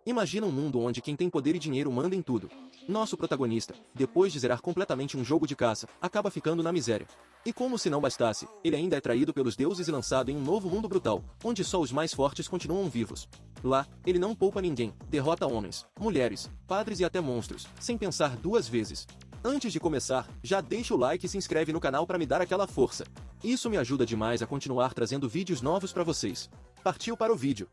Imagina um mundo onde quem tem poder e dinheiro manda em tudo. Nosso protagonista, depois de zerar completamente um jogo de caça, acaba ficando na miséria. E como se não bastasse, ele ainda é traído pelos deuses e lançado em um novo mundo brutal, onde só os mais fortes continuam vivos. Lá, ele não poupa ninguém, derrota homens, mulheres, padres e até monstros, sem pensar duas vezes. Antes de começar, já deixa o like e se inscreve no canal para me dar aquela força. Isso me ajuda demais a continuar trazendo vídeos novos para vocês. Partiu para o vídeo.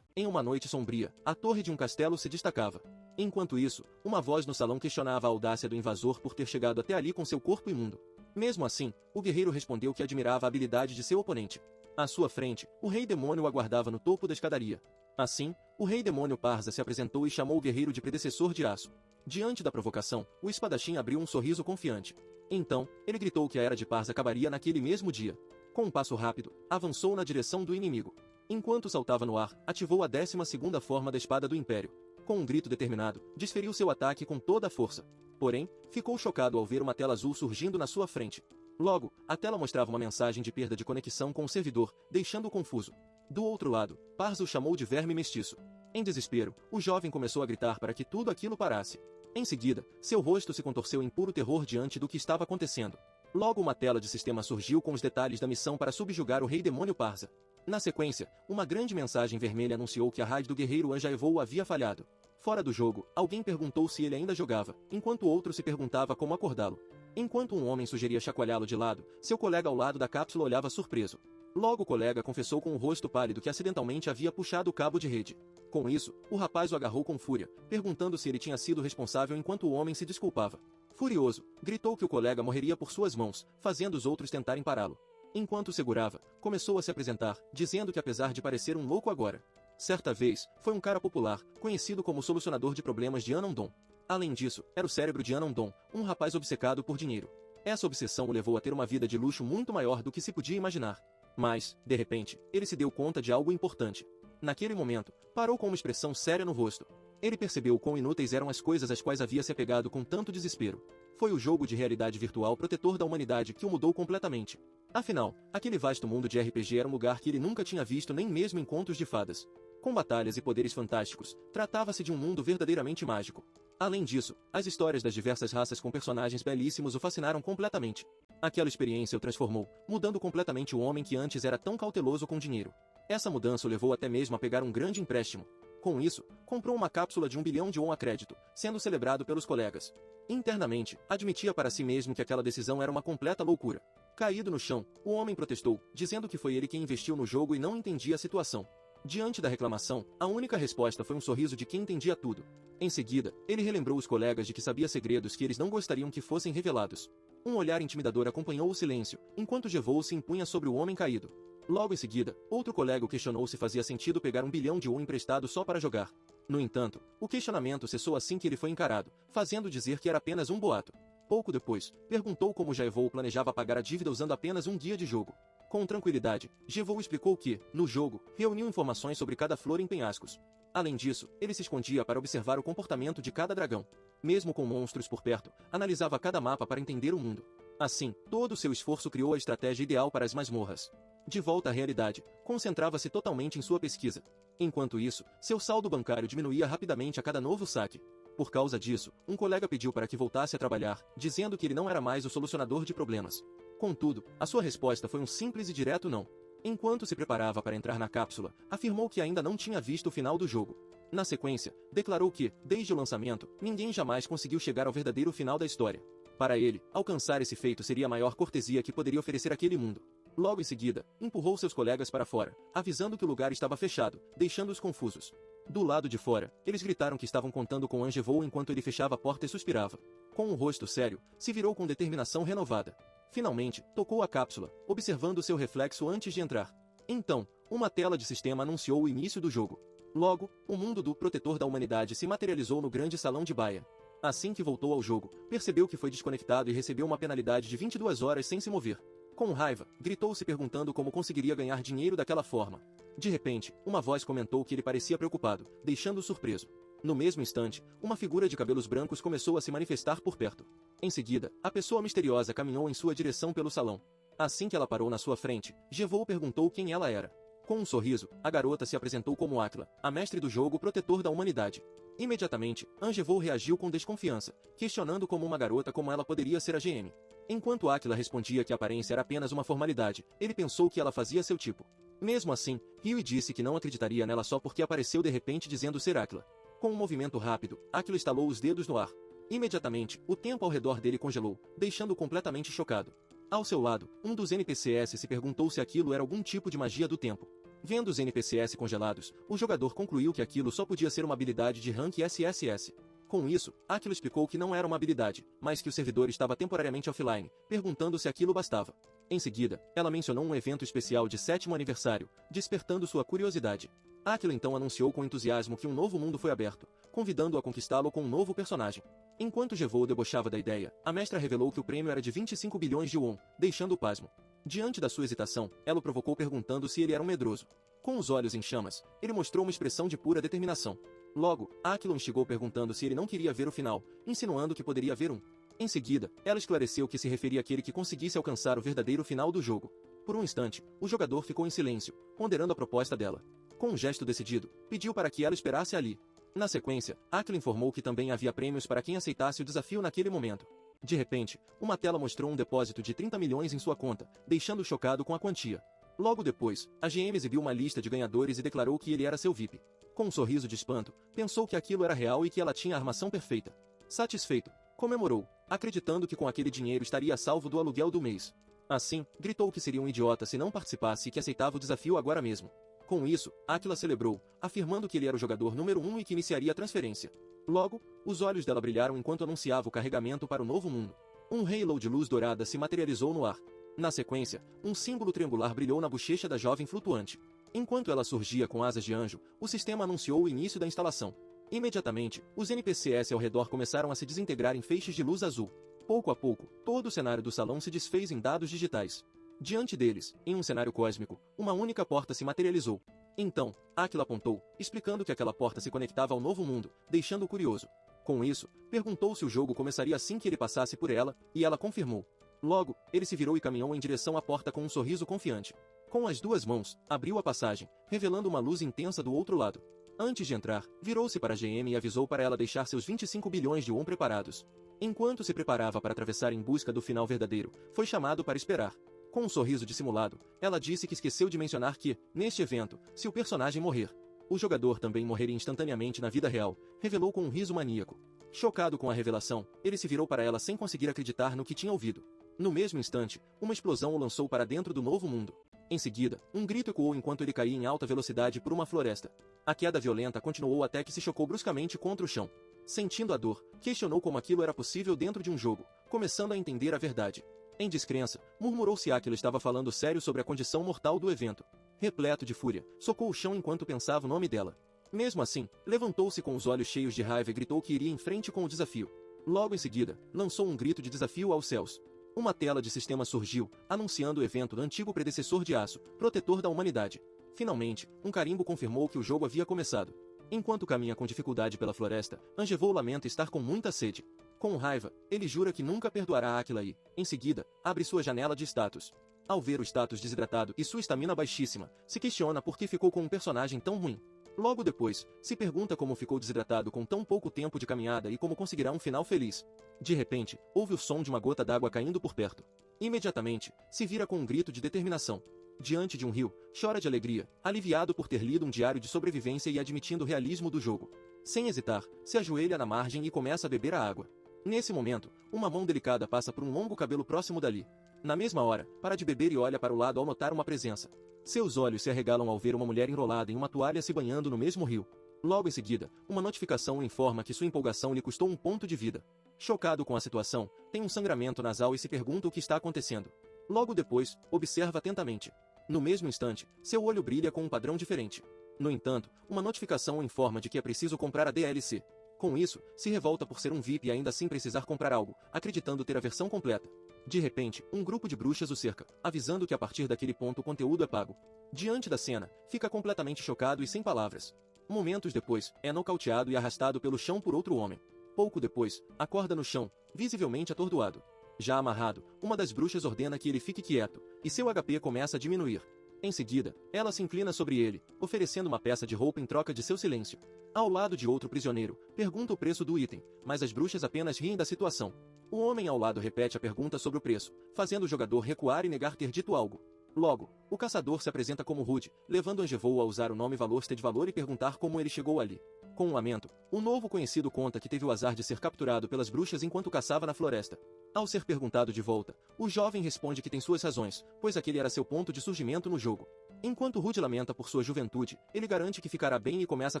Em uma noite sombria, a torre de um castelo se destacava. Enquanto isso, uma voz no salão questionava a audácia do invasor por ter chegado até ali com seu corpo imundo. Mesmo assim, o guerreiro respondeu que admirava a habilidade de seu oponente. À sua frente, o rei demônio aguardava no topo da escadaria. Assim, o rei demônio Parza se apresentou e chamou o guerreiro de predecessor de aço. Diante da provocação, o espadachim abriu um sorriso confiante. Então, ele gritou que a era de Parza acabaria naquele mesmo dia. Com um passo rápido, avançou na direção do inimigo. Enquanto saltava no ar, ativou a 12ª forma da espada do Império. Com um grito determinado, desferiu seu ataque com toda a força. Porém, ficou chocado ao ver uma tela azul surgindo na sua frente. Logo, a tela mostrava uma mensagem de perda de conexão com o servidor, deixando-o confuso. Do outro lado, Parza o chamou de verme mestiço. Em desespero, o jovem começou a gritar para que tudo aquilo parasse. Em seguida, seu rosto se contorceu em puro terror diante do que estava acontecendo. Logo uma tela de sistema surgiu com os detalhes da missão para subjugar o rei demônio Parza. Na sequência, uma grande mensagem vermelha anunciou que a raid do guerreiro Anja Evou havia falhado. Fora do jogo, alguém perguntou se ele ainda jogava, enquanto outro se perguntava como acordá-lo. Enquanto um homem sugeria chacoalhá-lo de lado, seu colega ao lado da cápsula olhava surpreso. Logo o colega confessou com o rosto pálido que acidentalmente havia puxado o cabo de rede. Com isso, o rapaz o agarrou com fúria, perguntando se ele tinha sido responsável enquanto o homem se desculpava. Furioso, gritou que o colega morreria por suas mãos, fazendo os outros tentarem pará-lo. Enquanto segurava, começou a se apresentar, dizendo que apesar de parecer um louco agora, certa vez, foi um cara popular, conhecido como solucionador de problemas de Anandon. Além disso, era o cérebro de Anandon, um rapaz obcecado por dinheiro. Essa obsessão o levou a ter uma vida de luxo muito maior do que se podia imaginar. Mas, de repente, ele se deu conta de algo importante. Naquele momento, parou com uma expressão séria no rosto. Ele percebeu quão inúteis eram as coisas às quais havia se apegado com tanto desespero. Foi o jogo de realidade virtual protetor da humanidade que o mudou completamente. Afinal, aquele vasto mundo de RPG era um lugar que ele nunca tinha visto nem mesmo em contos de fadas. Com batalhas e poderes fantásticos, tratava-se de um mundo verdadeiramente mágico. Além disso, as histórias das diversas raças com personagens belíssimos o fascinaram completamente. Aquela experiência o transformou, mudando completamente o homem que antes era tão cauteloso com dinheiro. Essa mudança o levou até mesmo a pegar um grande empréstimo. Com isso, comprou uma cápsula de 1 bilhão de won a crédito, sendo celebrado pelos colegas. Internamente, admitia para si mesmo que aquela decisão era uma completa loucura. Caído no chão, o homem protestou, dizendo que foi ele quem investiu no jogo e não entendia a situação. Diante da reclamação, a única resposta foi um sorriso de quem entendia tudo. Em seguida, ele relembrou os colegas de que sabia segredos que eles não gostariam que fossem revelados. Um olhar intimidador acompanhou o silêncio, enquanto Jevou se impunha sobre o homem caído. Logo em seguida, outro colega o questionou se fazia sentido pegar 1 bilhão de won emprestado só para jogar. No entanto, o questionamento cessou assim que ele foi encarado, fazendo dizer que era apenas um boato. Pouco depois, perguntou como Jevou planejava pagar a dívida usando apenas um dia de jogo. Com tranquilidade, Jevou explicou que, no jogo, reuniu informações sobre cada flor em penhascos. Além disso, ele se escondia para observar o comportamento de cada dragão. Mesmo com monstros por perto, analisava cada mapa para entender o mundo. Assim, todo o seu esforço criou a estratégia ideal para as masmorras. De volta à realidade, concentrava-se totalmente em sua pesquisa. Enquanto isso, seu saldo bancário diminuía rapidamente a cada novo saque. Por causa disso, um colega pediu para que voltasse a trabalhar, dizendo que ele não era mais o solucionador de problemas. Contudo, a sua resposta foi um simples e direto não. Enquanto se preparava para entrar na cápsula, afirmou que ainda não tinha visto o final do jogo. Na sequência, declarou que, desde o lançamento, ninguém jamais conseguiu chegar ao verdadeiro final da história. Para ele, alcançar esse feito seria a maior cortesia que poderia oferecer aquele mundo. Logo em seguida, empurrou seus colegas para fora, avisando que o lugar estava fechado, deixando-os confusos. Do lado de fora, eles gritaram que estavam contando com Anja Evou enquanto ele fechava a porta e suspirava. Com um rosto sério, se virou com determinação renovada. Finalmente, tocou a cápsula, observando seu reflexo antes de entrar. Então, uma tela de sistema anunciou o início do jogo. Logo, o mundo do protetor da humanidade se materializou no grande salão de Baia. Assim que voltou ao jogo, percebeu que foi desconectado e recebeu uma penalidade de 22 horas sem se mover. Com raiva, gritou se perguntando como conseguiria ganhar dinheiro daquela forma. De repente, uma voz comentou que ele parecia preocupado, deixando-o surpreso. No mesmo instante, uma figura de cabelos brancos começou a se manifestar por perto. Em seguida, a pessoa misteriosa caminhou em sua direção pelo salão. Assim que ela parou na sua frente, Jevou perguntou quem ela era. Com um sorriso, a garota se apresentou como Aquila, a mestre do jogo protetor da humanidade. Imediatamente, Angevou reagiu com desconfiança, questionando como uma garota como ela poderia ser a GM. Enquanto Aquila respondia que a aparência era apenas uma formalidade, ele pensou que ela fazia seu tipo. Mesmo assim, riu e disse que não acreditaria nela só porque apareceu de repente dizendo ser Aquila. Com um movimento rápido, Aquila estalou os dedos no ar. Imediatamente, o tempo ao redor dele congelou, deixando-o completamente chocado. Ao seu lado, um dos NPCs se perguntou se aquilo era algum tipo de magia do tempo. Vendo os NPCs congelados, o jogador concluiu que aquilo só podia ser uma habilidade de rank SSS. Com isso, Aquila explicou que não era uma habilidade, mas que o servidor estava temporariamente offline, perguntando se aquilo bastava. Em seguida, ela mencionou um evento especial de 7º aniversário, despertando sua curiosidade. Aquila então anunciou com entusiasmo que um novo mundo foi aberto, convidando-o a conquistá-lo com um novo personagem. Enquanto Jevou debochava da ideia, a mestra revelou que o prêmio era de 25 bilhões de won, deixando-o pasmo. Diante da sua hesitação, ela o provocou perguntando se ele era um medroso. Com os olhos em chamas, ele mostrou uma expressão de pura determinação. Logo, Aquila o instigou perguntando se ele não queria ver o final, insinuando que poderia haver um. Em seguida, ela esclareceu que se referia àquele que conseguisse alcançar o verdadeiro final do jogo. Por um instante, o jogador ficou em silêncio, ponderando a proposta dela. Com um gesto decidido, pediu para que ela esperasse ali. Na sequência, Aquila informou que também havia prêmios para quem aceitasse o desafio naquele momento. De repente, uma tela mostrou um depósito de 30 milhões em sua conta, deixando-o chocado com a quantia. Logo depois, a GM exibiu uma lista de ganhadores e declarou que ele era seu VIP. Com um sorriso de espanto, pensou que aquilo era real e que ela tinha a armação perfeita. Satisfeito, comemorou, acreditando que com aquele dinheiro estaria a salvo do aluguel do mês. Assim, gritou que seria um idiota se não participasse e que aceitava o desafio agora mesmo. Com isso, Aquila celebrou, afirmando que ele era o jogador número 1 e que iniciaria a transferência. Logo, os olhos dela brilharam enquanto anunciava o carregamento para o novo mundo. Um halo de luz dourada se materializou no ar. Na sequência, um símbolo triangular brilhou na bochecha da jovem flutuante. Enquanto ela surgia com asas de anjo, o sistema anunciou o início da instalação. Imediatamente, os NPCs ao redor começaram a se desintegrar em feixes de luz azul. Pouco a pouco, todo o cenário do salão se desfez em dados digitais. Diante deles, em um cenário cósmico, uma única porta se materializou. Então, Aquila apontou, explicando que aquela porta se conectava ao novo mundo, deixando-o curioso. Com isso, perguntou se o jogo começaria assim que ele passasse por ela, e ela confirmou. Logo, ele se virou e caminhou em direção à porta com um sorriso confiante. Com as duas mãos, abriu a passagem, revelando uma luz intensa do outro lado. Antes de entrar, virou-se para a GM e avisou para ela deixar seus 25 bilhões de won preparados. Enquanto se preparava para atravessar em busca do final verdadeiro, foi chamado para esperar. Com um sorriso dissimulado, ela disse que esqueceu de mencionar que, neste evento, se o personagem morrer, o jogador também morreria instantaneamente na vida real, revelou com um riso maníaco. Chocado com a revelação, ele se virou para ela sem conseguir acreditar no que tinha ouvido. No mesmo instante, uma explosão o lançou para dentro do novo mundo. Em seguida, um grito ecoou enquanto ele caía em alta velocidade por uma floresta. A queda violenta continuou até que se chocou bruscamente contra o chão. Sentindo a dor, questionou como aquilo era possível dentro de um jogo, começando a entender a verdade. Em descrença, murmurou se Aquila estava falando sério sobre a condição mortal do evento. Repleto de fúria, socou o chão enquanto pensava o nome dela. Mesmo assim, levantou-se com os olhos cheios de raiva e gritou que iria em frente com o desafio. Logo em seguida, lançou um grito de desafio aos céus. Uma tela de sistema surgiu, anunciando o evento do antigo predecessor de aço, protetor da humanidade. Finalmente, um carimbo confirmou que o jogo havia começado. Enquanto caminha com dificuldade pela floresta, Angevou lamenta estar com muita sede. Com raiva, ele jura que nunca perdoará Aquila e, em seguida, abre sua janela de status. Ao ver o status desidratado e sua estamina baixíssima, se questiona por que ficou com um personagem tão ruim. Logo depois, se pergunta como ficou desidratado com tão pouco tempo de caminhada e como conseguirá um final feliz. De repente, ouve o som de uma gota d'água caindo por perto. Imediatamente, se vira com um grito de determinação. Diante de um rio, chora de alegria, aliviado por ter lido um diário de sobrevivência e admitindo o realismo do jogo. Sem hesitar, se ajoelha na margem e começa a beber a água. Nesse momento, uma mão delicada passa por um longo cabelo próximo dali. Na mesma hora, para de beber e olha para o lado ao notar uma presença. Seus olhos se arregalam ao ver uma mulher enrolada em uma toalha se banhando no mesmo rio. Logo em seguida, uma notificação o informa que sua empolgação lhe custou um ponto de vida. Chocado com a situação, tem um sangramento nasal e se pergunta o que está acontecendo. Logo depois, observa atentamente. No mesmo instante, seu olho brilha com um padrão diferente. No entanto, uma notificação o informa de que é preciso comprar a DLC. Com isso, se revolta por ser um VIP e ainda assim precisar comprar algo, acreditando ter a versão completa. De repente, um grupo de bruxas o cerca, avisando que a partir daquele ponto o conteúdo é pago. Diante da cena, fica completamente chocado e sem palavras. Momentos depois, é nocauteado e arrastado pelo chão por outro homem. Pouco depois, acorda no chão, visivelmente atordoado. Já amarrado, uma das bruxas ordena que ele fique quieto, e seu HP começa a diminuir. Em seguida, ela se inclina sobre ele, oferecendo uma peça de roupa em troca de seu silêncio. Ao lado de outro prisioneiro, pergunta o preço do item, mas as bruxas apenas riem da situação. O homem ao lado repete a pergunta sobre o preço, fazendo o jogador recuar e negar ter dito algo. Logo, o caçador se apresenta como Rude, levando Angevou a usar o nome Valorste de Valor e perguntar como ele chegou ali. Com um lamento, o novo conhecido conta que teve o azar de ser capturado pelas bruxas enquanto caçava na floresta. Ao ser perguntado de volta, o jovem responde que tem suas razões, pois aquele era seu ponto de surgimento no jogo. Enquanto Rude lamenta por sua juventude, ele garante que ficará bem e começa a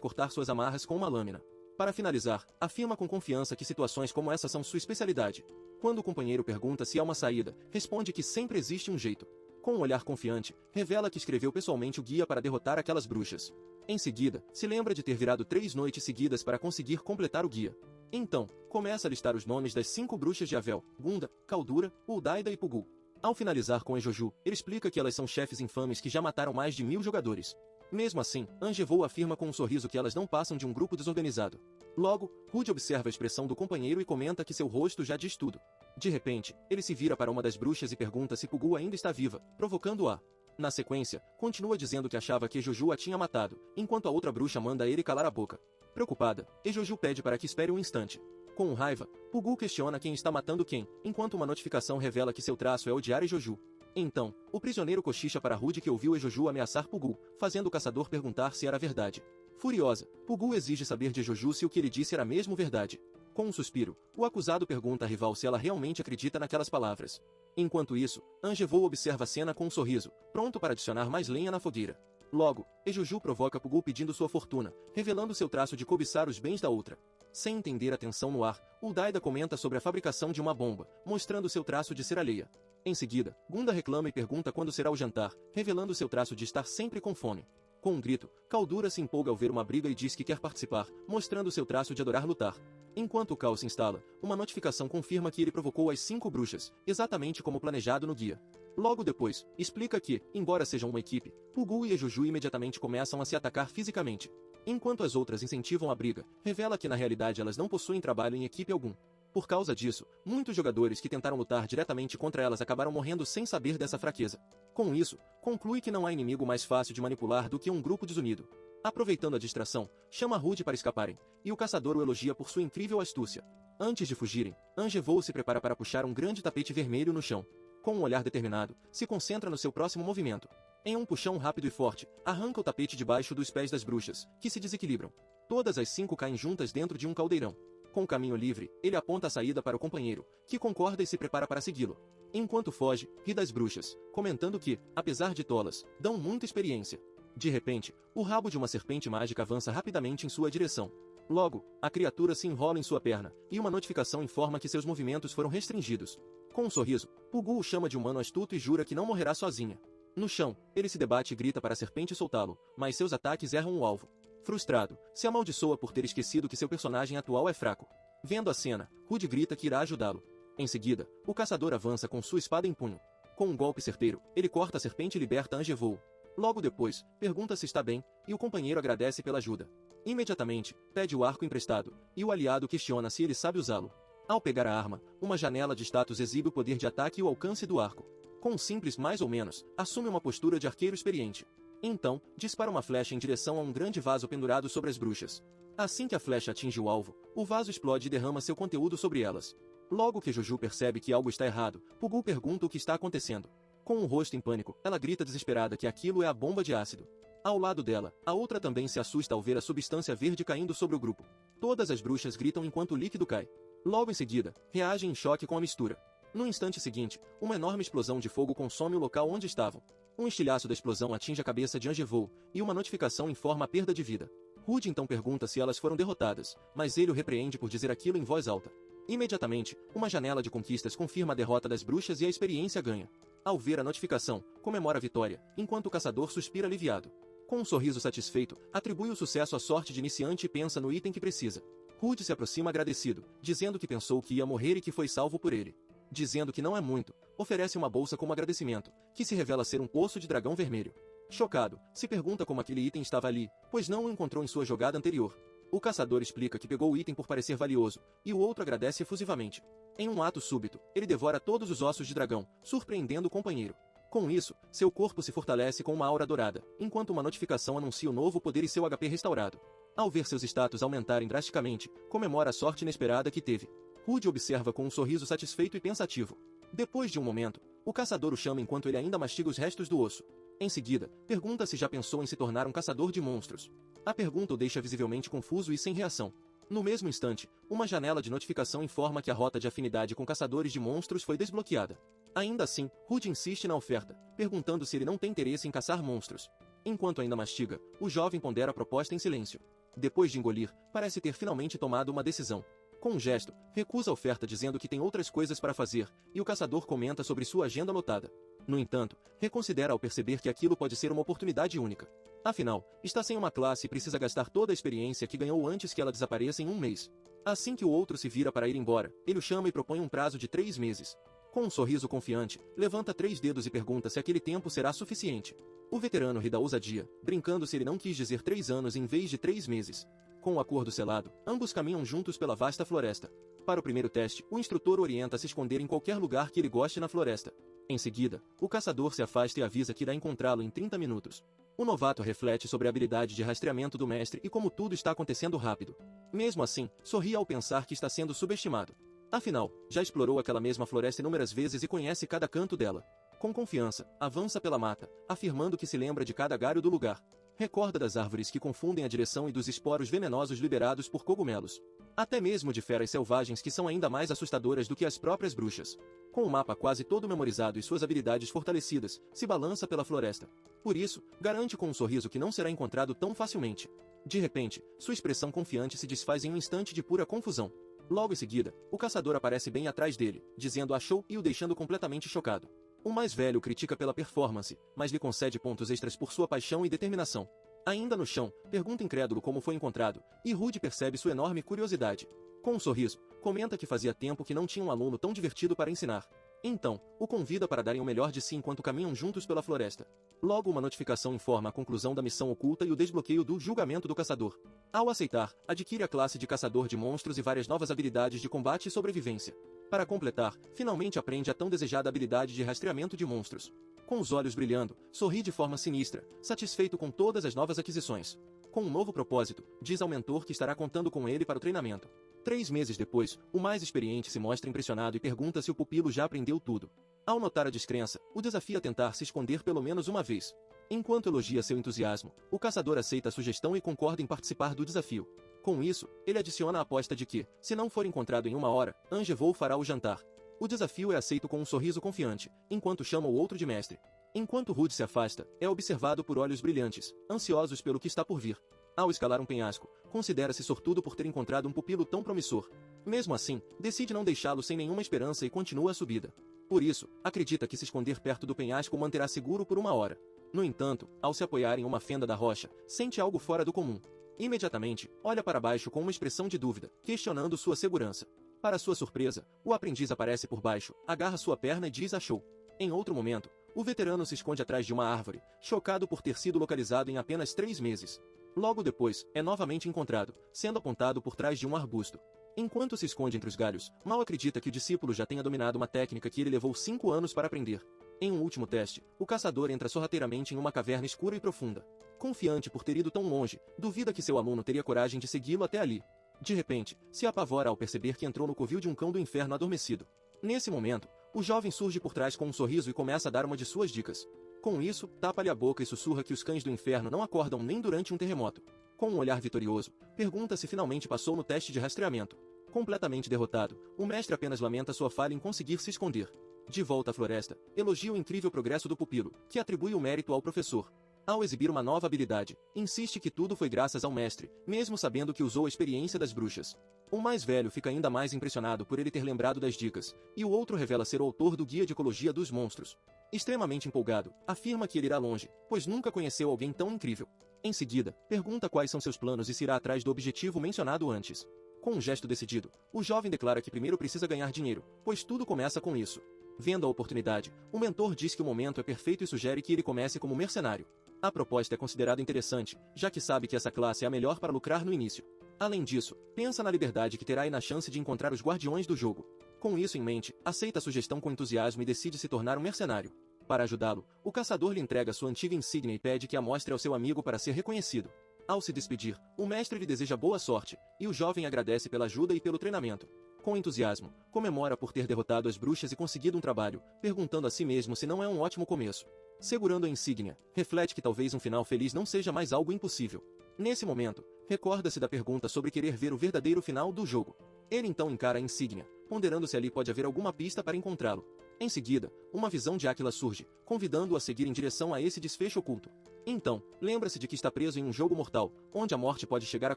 cortar suas amarras com uma lâmina. Para finalizar, afirma com confiança que situações como essa são sua especialidade. Quando o companheiro pergunta se há uma saída, responde que sempre existe um jeito. Com um olhar confiante, revela que escreveu pessoalmente o guia para derrotar aquelas bruxas. Em seguida, se lembra de ter virado 3 noites seguidas para conseguir completar o guia. Então, começa a listar os nomes das 5 bruxas de Avel, Gunda, Caldura, Uldaida e Pugu. Ao finalizar com Ejoju, ele explica que elas são chefes infames que já mataram mais de 1000 jogadores. Mesmo assim, Angevou afirma com um sorriso que elas não passam de um grupo desorganizado. Logo, Rude observa a expressão do companheiro e comenta que seu rosto já diz tudo. De repente, ele se vira para uma das bruxas e pergunta se Pugu ainda está viva, provocando-a. Na sequência, continua dizendo que achava que Ejoju a tinha matado, enquanto a outra bruxa manda ele calar a boca. Preocupada, Ejoju pede para que espere um instante. Com raiva, Pugu questiona quem está matando quem, enquanto uma notificação revela que seu traço é odiar Ejoju. Então, o prisioneiro cochicha para Rude que ouviu Ejoju ameaçar Pugu, fazendo o caçador perguntar se era verdade. Furiosa, Pugu exige saber de Ejoju se o que ele disse era mesmo verdade. Com um suspiro, o acusado pergunta à rival se ela realmente acredita naquelas palavras. Enquanto isso, Angevou observa a cena com um sorriso, pronto para adicionar mais lenha na fogueira. Logo, Ejoju provoca Pugu pedindo sua fortuna, revelando seu traço de cobiçar os bens da outra. Sem entender a tensão no ar, Uldaida comenta sobre a fabricação de uma bomba, mostrando seu traço de ser alheia. Em seguida, Gunda reclama e pergunta quando será o jantar, revelando seu traço de estar sempre com fome. Com um grito, Caldura se empolga ao ver uma briga e diz que quer participar, mostrando seu traço de adorar lutar. Enquanto o caos se instala, uma notificação confirma que ele provocou as 5 bruxas, exatamente como planejado no guia. Logo depois, explica que, embora sejam uma equipe, Pugu e Ejoju imediatamente começam a se atacar fisicamente. Enquanto as outras incentivam a briga, revela que na realidade elas não possuem trabalho em equipe algum. Por causa disso, muitos jogadores que tentaram lutar diretamente contra elas acabaram morrendo sem saber dessa fraqueza. Com isso, conclui que não há inimigo mais fácil de manipular do que um grupo desunido. Aproveitando a distração, chama Rude para escaparem, e o caçador o elogia por sua incrível astúcia. Antes de fugirem, Angevou se prepara para puxar um grande tapete vermelho no chão. Com um olhar determinado, se concentra no seu próximo movimento. Em um puxão rápido e forte, arranca o tapete debaixo dos pés das bruxas, que se desequilibram. Todas as 5 caem juntas dentro de um caldeirão. Com o caminho livre, ele aponta a saída para o companheiro, que concorda e se prepara para segui-lo. Enquanto foge, ri das bruxas, comentando que, apesar de tolas, dão muita experiência. De repente, o rabo de uma serpente mágica avança rapidamente em sua direção. Logo, a criatura se enrola em sua perna, e uma notificação informa que seus movimentos foram restringidos. Com um sorriso, Pugu o chama de humano astuto e jura que não morrerá sozinha. No chão, ele se debate e grita para a serpente soltá-lo, mas seus ataques erram o alvo. Frustrado, se amaldiçoa por ter esquecido que seu personagem atual é fraco. Vendo a cena, Rude grita que irá ajudá-lo. Em seguida, o caçador avança com sua espada em punho. Com um golpe certeiro, ele corta a serpente e liberta Angevou. Logo depois, pergunta se está bem, e o companheiro agradece pela ajuda. Imediatamente, pede o arco emprestado, e o aliado questiona se ele sabe usá-lo. Ao pegar a arma, uma janela de status exibe o poder de ataque e o alcance do arco. Com um simples mais ou menos, assume uma postura de arqueiro experiente. Então, dispara uma flecha em direção a um grande vaso pendurado sobre as bruxas. Assim que a flecha atinge o alvo, o vaso explode e derrama seu conteúdo sobre elas. Logo que Juju percebe que algo está errado, Pugu pergunta o que está acontecendo. Com um rosto em pânico, ela grita desesperada que aquilo é a bomba de ácido. Ao lado dela, a outra também se assusta ao ver a substância verde caindo sobre o grupo. Todas as bruxas gritam enquanto o líquido cai. Logo em seguida, reagem em choque com a mistura. No instante seguinte, uma enorme explosão de fogo consome o local onde estavam. Um estilhaço da explosão atinge a cabeça de Angevou, e uma notificação informa a perda de vida. Rude então pergunta se elas foram derrotadas, mas ele o repreende por dizer aquilo em voz alta. Imediatamente, uma janela de conquistas confirma a derrota das bruxas e a experiência ganha. Ao ver a notificação, comemora a vitória, enquanto o caçador suspira aliviado. Com um sorriso satisfeito, atribui o sucesso à sorte de iniciante e pensa no item que precisa. Rude se aproxima agradecido, dizendo que pensou que ia morrer e que foi salvo por ele. Dizendo que não é muito, oferece uma bolsa como agradecimento, que se revela ser um poço de dragão vermelho. Chocado, se pergunta como aquele item estava ali, pois não o encontrou em sua jogada anterior. O caçador explica que pegou o item por parecer valioso, e o outro agradece efusivamente. Em um ato súbito, ele devora todos os ossos de dragão, surpreendendo o companheiro. Com isso, seu corpo se fortalece com uma aura dourada, enquanto uma notificação anuncia o novo poder e seu HP restaurado. Ao ver seus status aumentarem drasticamente, comemora a sorte inesperada que teve. Rude observa com um sorriso satisfeito e pensativo. Depois de um momento, o caçador o chama enquanto ele ainda mastiga os restos do osso. Em seguida, pergunta se já pensou em se tornar um caçador de monstros. A pergunta o deixa visivelmente confuso e sem reação. No mesmo instante, uma janela de notificação informa que a rota de afinidade com caçadores de monstros foi desbloqueada. Ainda assim, Rude insiste na oferta, perguntando se ele não tem interesse em caçar monstros. Enquanto ainda mastiga, o jovem pondera a proposta em silêncio. Depois de engolir, parece ter finalmente tomado uma decisão. Com um gesto, recusa a oferta dizendo que tem outras coisas para fazer, e o caçador comenta sobre sua agenda lotada. No entanto, reconsidera ao perceber que aquilo pode ser uma oportunidade única. Afinal, está sem uma classe e precisa gastar toda a experiência que ganhou antes que ela desapareça em um mês. Assim que o outro se vira para ir embora, ele o chama e propõe um prazo de 3 meses. Com um sorriso confiante, levanta 3 dedos e pergunta se aquele tempo será suficiente. O veterano ri da ousadia, brincando se ele não quis dizer 3 anos em vez de 3 meses. Com o acordo selado, ambos caminham juntos pela vasta floresta. Para o primeiro teste, o instrutor orienta a se esconder em qualquer lugar que ele goste na floresta. Em seguida, o caçador se afasta e avisa que irá encontrá-lo em 30 minutos. O novato reflete sobre a habilidade de rastreamento do mestre e como tudo está acontecendo rápido. Mesmo assim, sorri ao pensar que está sendo subestimado. Afinal, já explorou aquela mesma floresta inúmeras vezes e conhece cada canto dela. Com confiança, avança pela mata, afirmando que se lembra de cada galho do lugar. Recorda das árvores que confundem a direção e dos esporos venenosos liberados por cogumelos. Até mesmo de feras selvagens que são ainda mais assustadoras do que as próprias bruxas. Com o mapa quase todo memorizado e suas habilidades fortalecidas, se balança pela floresta. Por isso, garante com um sorriso que não será encontrado tão facilmente. De repente, sua expressão confiante se desfaz em um instante de pura confusão. Logo em seguida, o caçador aparece bem atrás dele, dizendo achou e o deixando completamente chocado. O mais velho critica pela performance, mas lhe concede pontos extras por sua paixão e determinação. Ainda no chão, pergunta incrédulo como foi encontrado, e Rude percebe sua enorme curiosidade. Com um sorriso, comenta que fazia tempo que não tinha um aluno tão divertido para ensinar. Então, o convida para darem o melhor de si enquanto caminham juntos pela floresta. Logo uma notificação informa a conclusão da missão oculta e o desbloqueio do julgamento do caçador. Ao aceitar, adquire a classe de caçador de monstros e várias novas habilidades de combate e sobrevivência. Para completar, finalmente aprende a tão desejada habilidade de rastreamento de monstros. Com os olhos brilhando, sorri de forma sinistra, satisfeito com todas as novas aquisições. Com um novo propósito, diz ao mentor que estará contando com ele para o treinamento. 3 meses depois, o mais experiente se mostra impressionado e pergunta se o pupilo já aprendeu tudo. Ao notar a descrença, o desafia a tentar se esconder pelo menos uma vez. Enquanto elogia seu entusiasmo, o caçador aceita a sugestão e concorda em participar do desafio. Com isso, ele adiciona a aposta de que, se não for encontrado em 1 hora, Angevou fará o jantar. O desafio é aceito com um sorriso confiante, enquanto chama o outro de mestre. Enquanto Rude se afasta, é observado por olhos brilhantes, ansiosos pelo que está por vir. Ao escalar um penhasco, considera-se sortudo por ter encontrado um pupilo tão promissor. Mesmo assim, decide não deixá-lo sem nenhuma esperança e continua a subida. Por isso, acredita que se esconder perto do penhasco o manterá seguro por 1 hora. No entanto, ao se apoiar em uma fenda da rocha, sente algo fora do comum. Imediatamente, olha para baixo com uma expressão de dúvida, questionando sua segurança. Para sua surpresa, o aprendiz aparece por baixo, agarra sua perna e diz achou. Em outro momento, o veterano se esconde atrás de uma árvore, chocado por ter sido localizado em apenas 3 meses. Logo depois, é novamente encontrado, sendo apontado por trás de um arbusto. Enquanto se esconde entre os galhos, mal acredita que o discípulo já tenha dominado uma técnica que ele levou 5 anos para aprender. Em um último teste, o caçador entra sorrateiramente em uma caverna escura e profunda. Confiante por ter ido tão longe, duvida que seu aluno teria coragem de segui-lo até ali. De repente, se apavora ao perceber que entrou no covil de um cão do inferno adormecido. Nesse momento, o jovem surge por trás com um sorriso e começa a dar uma de suas dicas. Com isso, tapa-lhe a boca e sussurra que os cães do inferno não acordam nem durante um terremoto. Com um olhar vitorioso, pergunta se finalmente passou no teste de rastreamento. Completamente derrotado, o mestre apenas lamenta sua falha em conseguir se esconder. De volta à floresta, elogia o incrível progresso do pupilo, que atribui o mérito ao professor. Ao exibir uma nova habilidade, insiste que tudo foi graças ao mestre, mesmo sabendo que usou a experiência das bruxas. O mais velho fica ainda mais impressionado por ele ter lembrado das dicas, e o outro revela ser o autor do Guia de Ecologia dos Monstros. Extremamente empolgado, afirma que ele irá longe, pois nunca conheceu alguém tão incrível. Em seguida, pergunta quais são seus planos e se irá atrás do objetivo mencionado antes. Com um gesto decidido, o jovem declara que primeiro precisa ganhar dinheiro, pois tudo começa com isso. Vendo a oportunidade, o mentor diz que o momento é perfeito e sugere que ele comece como mercenário. A proposta é considerada interessante, já que sabe que essa classe é a melhor para lucrar no início. Além disso, pensa na liberdade que terá e na chance de encontrar os guardiões do jogo. Com isso em mente, aceita a sugestão com entusiasmo e decide se tornar um mercenário. Para ajudá-lo, o caçador lhe entrega sua antiga insígnia e pede que a mostre ao seu amigo para ser reconhecido. Ao se despedir, o mestre lhe deseja boa sorte, e o jovem agradece pela ajuda e pelo treinamento. Com entusiasmo, comemora por ter derrotado as bruxas e conseguido um trabalho, perguntando a si mesmo se não é um ótimo começo. Segurando a insígnia, reflete que talvez um final feliz não seja mais algo impossível. Nesse momento, recorda-se da pergunta sobre querer ver o verdadeiro final do jogo. Ele então encara a insígnia, ponderando se ali pode haver alguma pista para encontrá-lo. Em seguida, uma visão de Áquila surge, convidando-o a seguir em direção a esse desfecho oculto. Então, lembra-se de que está preso em um jogo mortal, onde a morte pode chegar a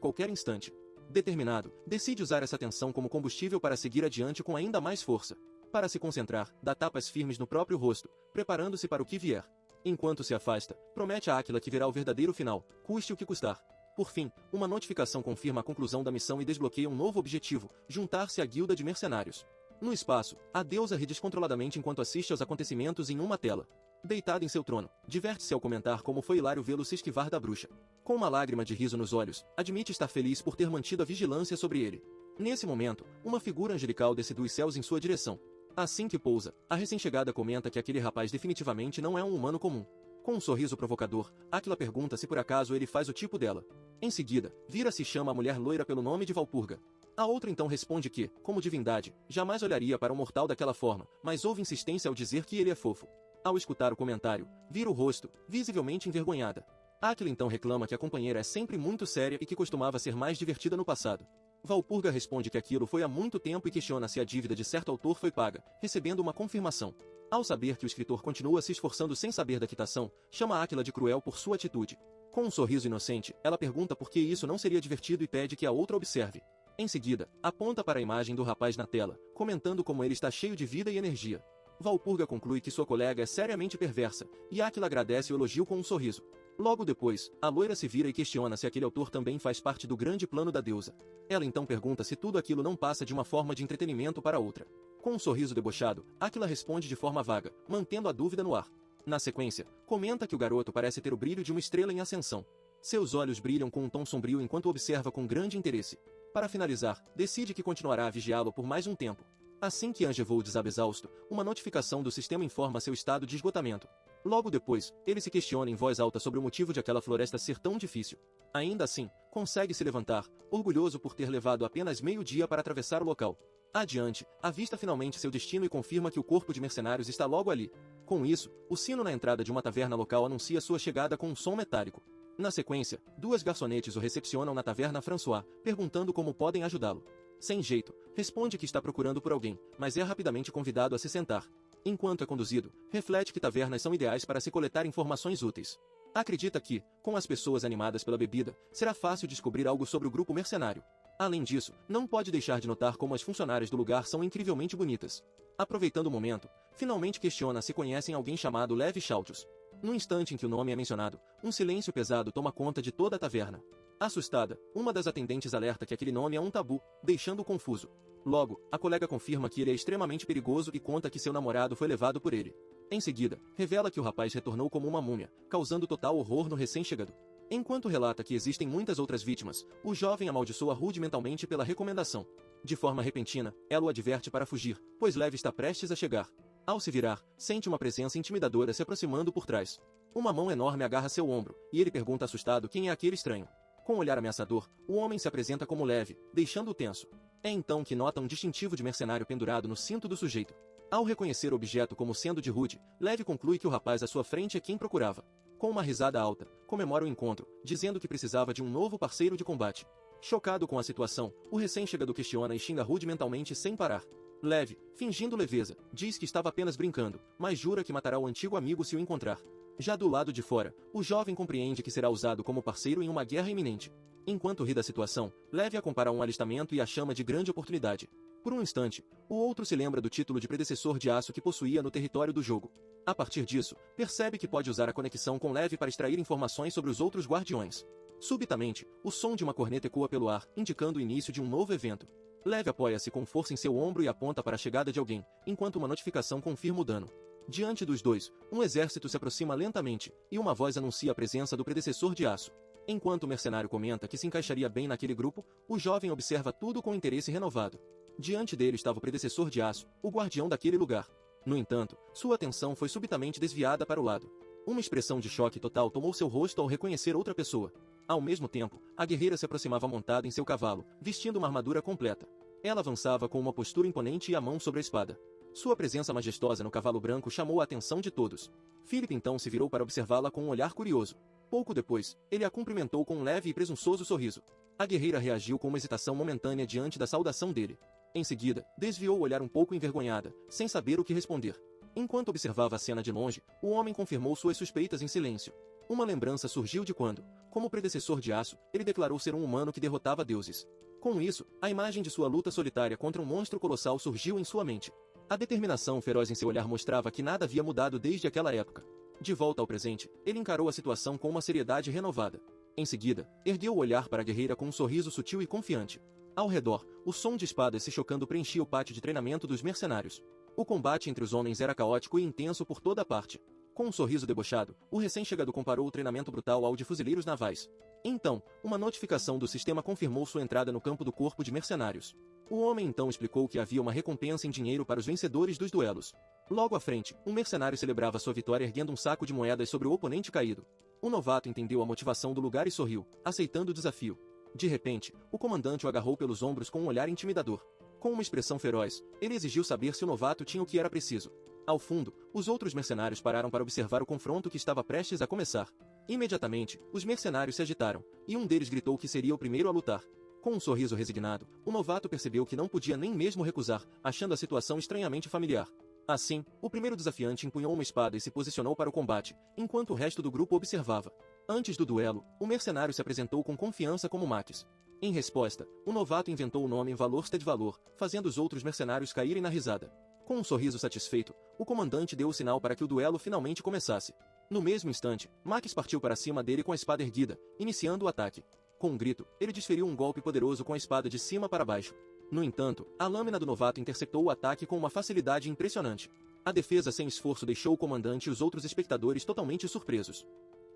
qualquer instante. Determinado, decide usar essa tensão como combustível para seguir adiante com ainda mais força. Para se concentrar, dá tapas firmes no próprio rosto, preparando-se para o que vier. Enquanto se afasta, promete a Áquila que verá o verdadeiro final, custe o que custar. Por fim, uma notificação confirma a conclusão da missão e desbloqueia um novo objetivo, juntar-se à guilda de mercenários. No espaço, a deusa ri descontroladamente enquanto assiste aos acontecimentos em uma tela. Deitada em seu trono, diverte-se ao comentar como foi hilário vê-lo se esquivar da bruxa. Com uma lágrima de riso nos olhos, admite estar feliz por ter mantido a vigilância sobre ele. Nesse momento, uma figura angelical desce dos céus em sua direção. Assim que pousa, a recém-chegada comenta que aquele rapaz definitivamente não é um humano comum. Com um sorriso provocador, Áquila pergunta se por acaso ele faz o tipo dela. Em seguida, vira-se e chama a mulher loira pelo nome de Valpurga. A outra então responde que, como divindade, jamais olharia para um mortal daquela forma, mas houve insistência ao dizer que ele é fofo. Ao escutar o comentário, vira o rosto, visivelmente envergonhada. Áquila então reclama que a companheira é sempre muito séria e que costumava ser mais divertida no passado. Valpurga responde que aquilo foi há muito tempo e questiona se a dívida de certo autor foi paga, recebendo uma confirmação. Ao saber que o escritor continua se esforçando sem saber da quitação, chama Áquila de cruel por sua atitude. Com um sorriso inocente, ela pergunta por que isso não seria divertido e pede que a outra observe. Em seguida, aponta para a imagem do rapaz na tela, comentando como ele está cheio de vida e energia. Valpurga conclui que sua colega é seriamente perversa, e Áquila agradece o elogio com um sorriso. Logo depois, a loira se vira e questiona se aquele autor também faz parte do grande plano da deusa. Ela então pergunta se tudo aquilo não passa de uma forma de entretenimento para outra. Com um sorriso debochado, Áquila responde de forma vaga, mantendo a dúvida no ar. Na sequência, comenta que o garoto parece ter o brilho de uma estrela em ascensão. Seus olhos brilham com um tom sombrio enquanto observa com grande interesse. Para finalizar, decide que continuará a vigiá-lo por mais um tempo. Assim que Angevou desaba exausto, uma notificação do sistema informa seu estado de esgotamento. Logo depois, ele se questiona em voz alta sobre o motivo de aquela floresta ser tão difícil. Ainda assim, consegue se levantar, orgulhoso por ter levado apenas meio-dia para atravessar o local. Adiante, avista finalmente seu destino e confirma que o corpo de mercenários está logo ali. Com isso, o sino na entrada de uma taverna local anuncia sua chegada com um som metálico. Na sequência, duas garçonetes o recepcionam na taverna François, perguntando como podem ajudá-lo. Sem jeito, responde que está procurando por alguém, mas é rapidamente convidado a se sentar. Enquanto é conduzido, reflete que tavernas são ideais para se coletar informações úteis. Acredita que, com as pessoas animadas pela bebida, será fácil descobrir algo sobre o grupo mercenário. Além disso, não pode deixar de notar como as funcionárias do lugar são incrivelmente bonitas. Aproveitando o momento, finalmente questiona se conhecem alguém chamado Levi Chaltius. No instante em que o nome é mencionado, um silêncio pesado toma conta de toda a taverna. Assustada, uma das atendentes alerta que aquele nome é um tabu, deixando-o confuso. Logo, a colega confirma que ele é extremamente perigoso e conta que seu namorado foi levado por ele. Em seguida, revela que o rapaz retornou como uma múmia, causando total horror no recém-chegado. Enquanto relata que existem muitas outras vítimas, o jovem amaldiçoa rudimentalmente pela recomendação. De forma repentina, ela o adverte para fugir, pois Levi está prestes a chegar. Ao se virar, sente uma presença intimidadora se aproximando por trás. Uma mão enorme agarra seu ombro, e ele pergunta assustado quem é aquele estranho. Com um olhar ameaçador, o homem se apresenta como Levi, deixando-o tenso. É então que nota um distintivo de mercenário pendurado no cinto do sujeito. Ao reconhecer o objeto como sendo de Rude, Levi conclui que o rapaz à sua frente é quem procurava. Com uma risada alta, comemora o encontro, dizendo que precisava de um novo parceiro de combate. Chocado com a situação, o recém-chegado questiona e xinga rudimentalmente sem parar. Levi, fingindo leveza, diz que estava apenas brincando, mas jura que matará o antigo amigo se o encontrar. Já do lado de fora, o jovem compreende que será usado como parceiro em uma guerra iminente. Enquanto ri da situação, Levi a compara a um alistamento e a chama de grande oportunidade. Por um instante, o outro se lembra do título de predecessor de aço que possuía no território do jogo. A partir disso, percebe que pode usar a conexão com Levi para extrair informações sobre os outros guardiões. Subitamente, o som de uma corneta ecoa pelo ar, indicando o início de um novo evento. Levi apoia-se com força em seu ombro e aponta para a chegada de alguém, enquanto uma notificação confirma o dano. Diante dos dois, um exército se aproxima lentamente, e uma voz anuncia a presença do predecessor de aço. Enquanto o mercenário comenta que se encaixaria bem naquele grupo, o jovem observa tudo com interesse renovado. Diante dele estava o predecessor de aço, o guardião daquele lugar. No entanto, sua atenção foi subitamente desviada para o lado. Uma expressão de choque total tomou seu rosto ao reconhecer outra pessoa. Ao mesmo tempo, a guerreira se aproximava montada em seu cavalo, vestindo uma armadura completa. Ela avançava com uma postura imponente e a mão sobre a espada. Sua presença majestosa no cavalo branco chamou a atenção de todos. Philip então se virou para observá-la com um olhar curioso. Pouco depois, ele a cumprimentou com um leve e presunçoso sorriso. A guerreira reagiu com uma hesitação momentânea diante da saudação dele. Em seguida, desviou o olhar um pouco envergonhada, sem saber o que responder. Enquanto observava a cena de longe, o homem confirmou suas suspeitas em silêncio. Uma lembrança surgiu de quando, como predecessor de Aço, ele declarou ser um humano que derrotava deuses. Com isso, a imagem de sua luta solitária contra um monstro colossal surgiu em sua mente. A determinação feroz em seu olhar mostrava que nada havia mudado desde aquela época. De volta ao presente, ele encarou a situação com uma seriedade renovada. Em seguida, ergueu o olhar para a guerreira com um sorriso sutil e confiante. Ao redor, o som de espadas se chocando preenchia o pátio de treinamento dos mercenários. O combate entre os homens era caótico e intenso por toda parte. Com um sorriso debochado, o recém-chegado comparou o treinamento brutal ao de fuzileiros navais. Então, uma notificação do sistema confirmou sua entrada no campo do corpo de mercenários. O homem então explicou que havia uma recompensa em dinheiro para os vencedores dos duelos. Logo à frente, um mercenário celebrava sua vitória erguendo um saco de moedas sobre o oponente caído. O novato entendeu a motivação do lugar e sorriu, aceitando o desafio. De repente, o comandante o agarrou pelos ombros com um olhar intimidador. Com uma expressão feroz, ele exigiu saber se o novato tinha o que era preciso. Ao fundo, os outros mercenários pararam para observar o confronto que estava prestes a começar. Imediatamente, os mercenários se agitaram, e um deles gritou que seria o primeiro a lutar. Com um sorriso resignado, o novato percebeu que não podia nem mesmo recusar, achando a situação estranhamente familiar. Assim, o primeiro desafiante empunhou uma espada e se posicionou para o combate, enquanto o resto do grupo observava. Antes do duelo, o mercenário se apresentou com confiança como Max. Em resposta, o novato inventou o nome Valorstad Valor, fazendo os outros mercenários caírem na risada. Com um sorriso satisfeito, o comandante deu o sinal para que o duelo finalmente começasse. No mesmo instante, Max partiu para cima dele com a espada erguida, iniciando o ataque. Com um grito, ele desferiu um golpe poderoso com a espada de cima para baixo. No entanto, a lâmina do novato interceptou o ataque com uma facilidade impressionante. A defesa sem esforço deixou o comandante e os outros espectadores totalmente surpresos.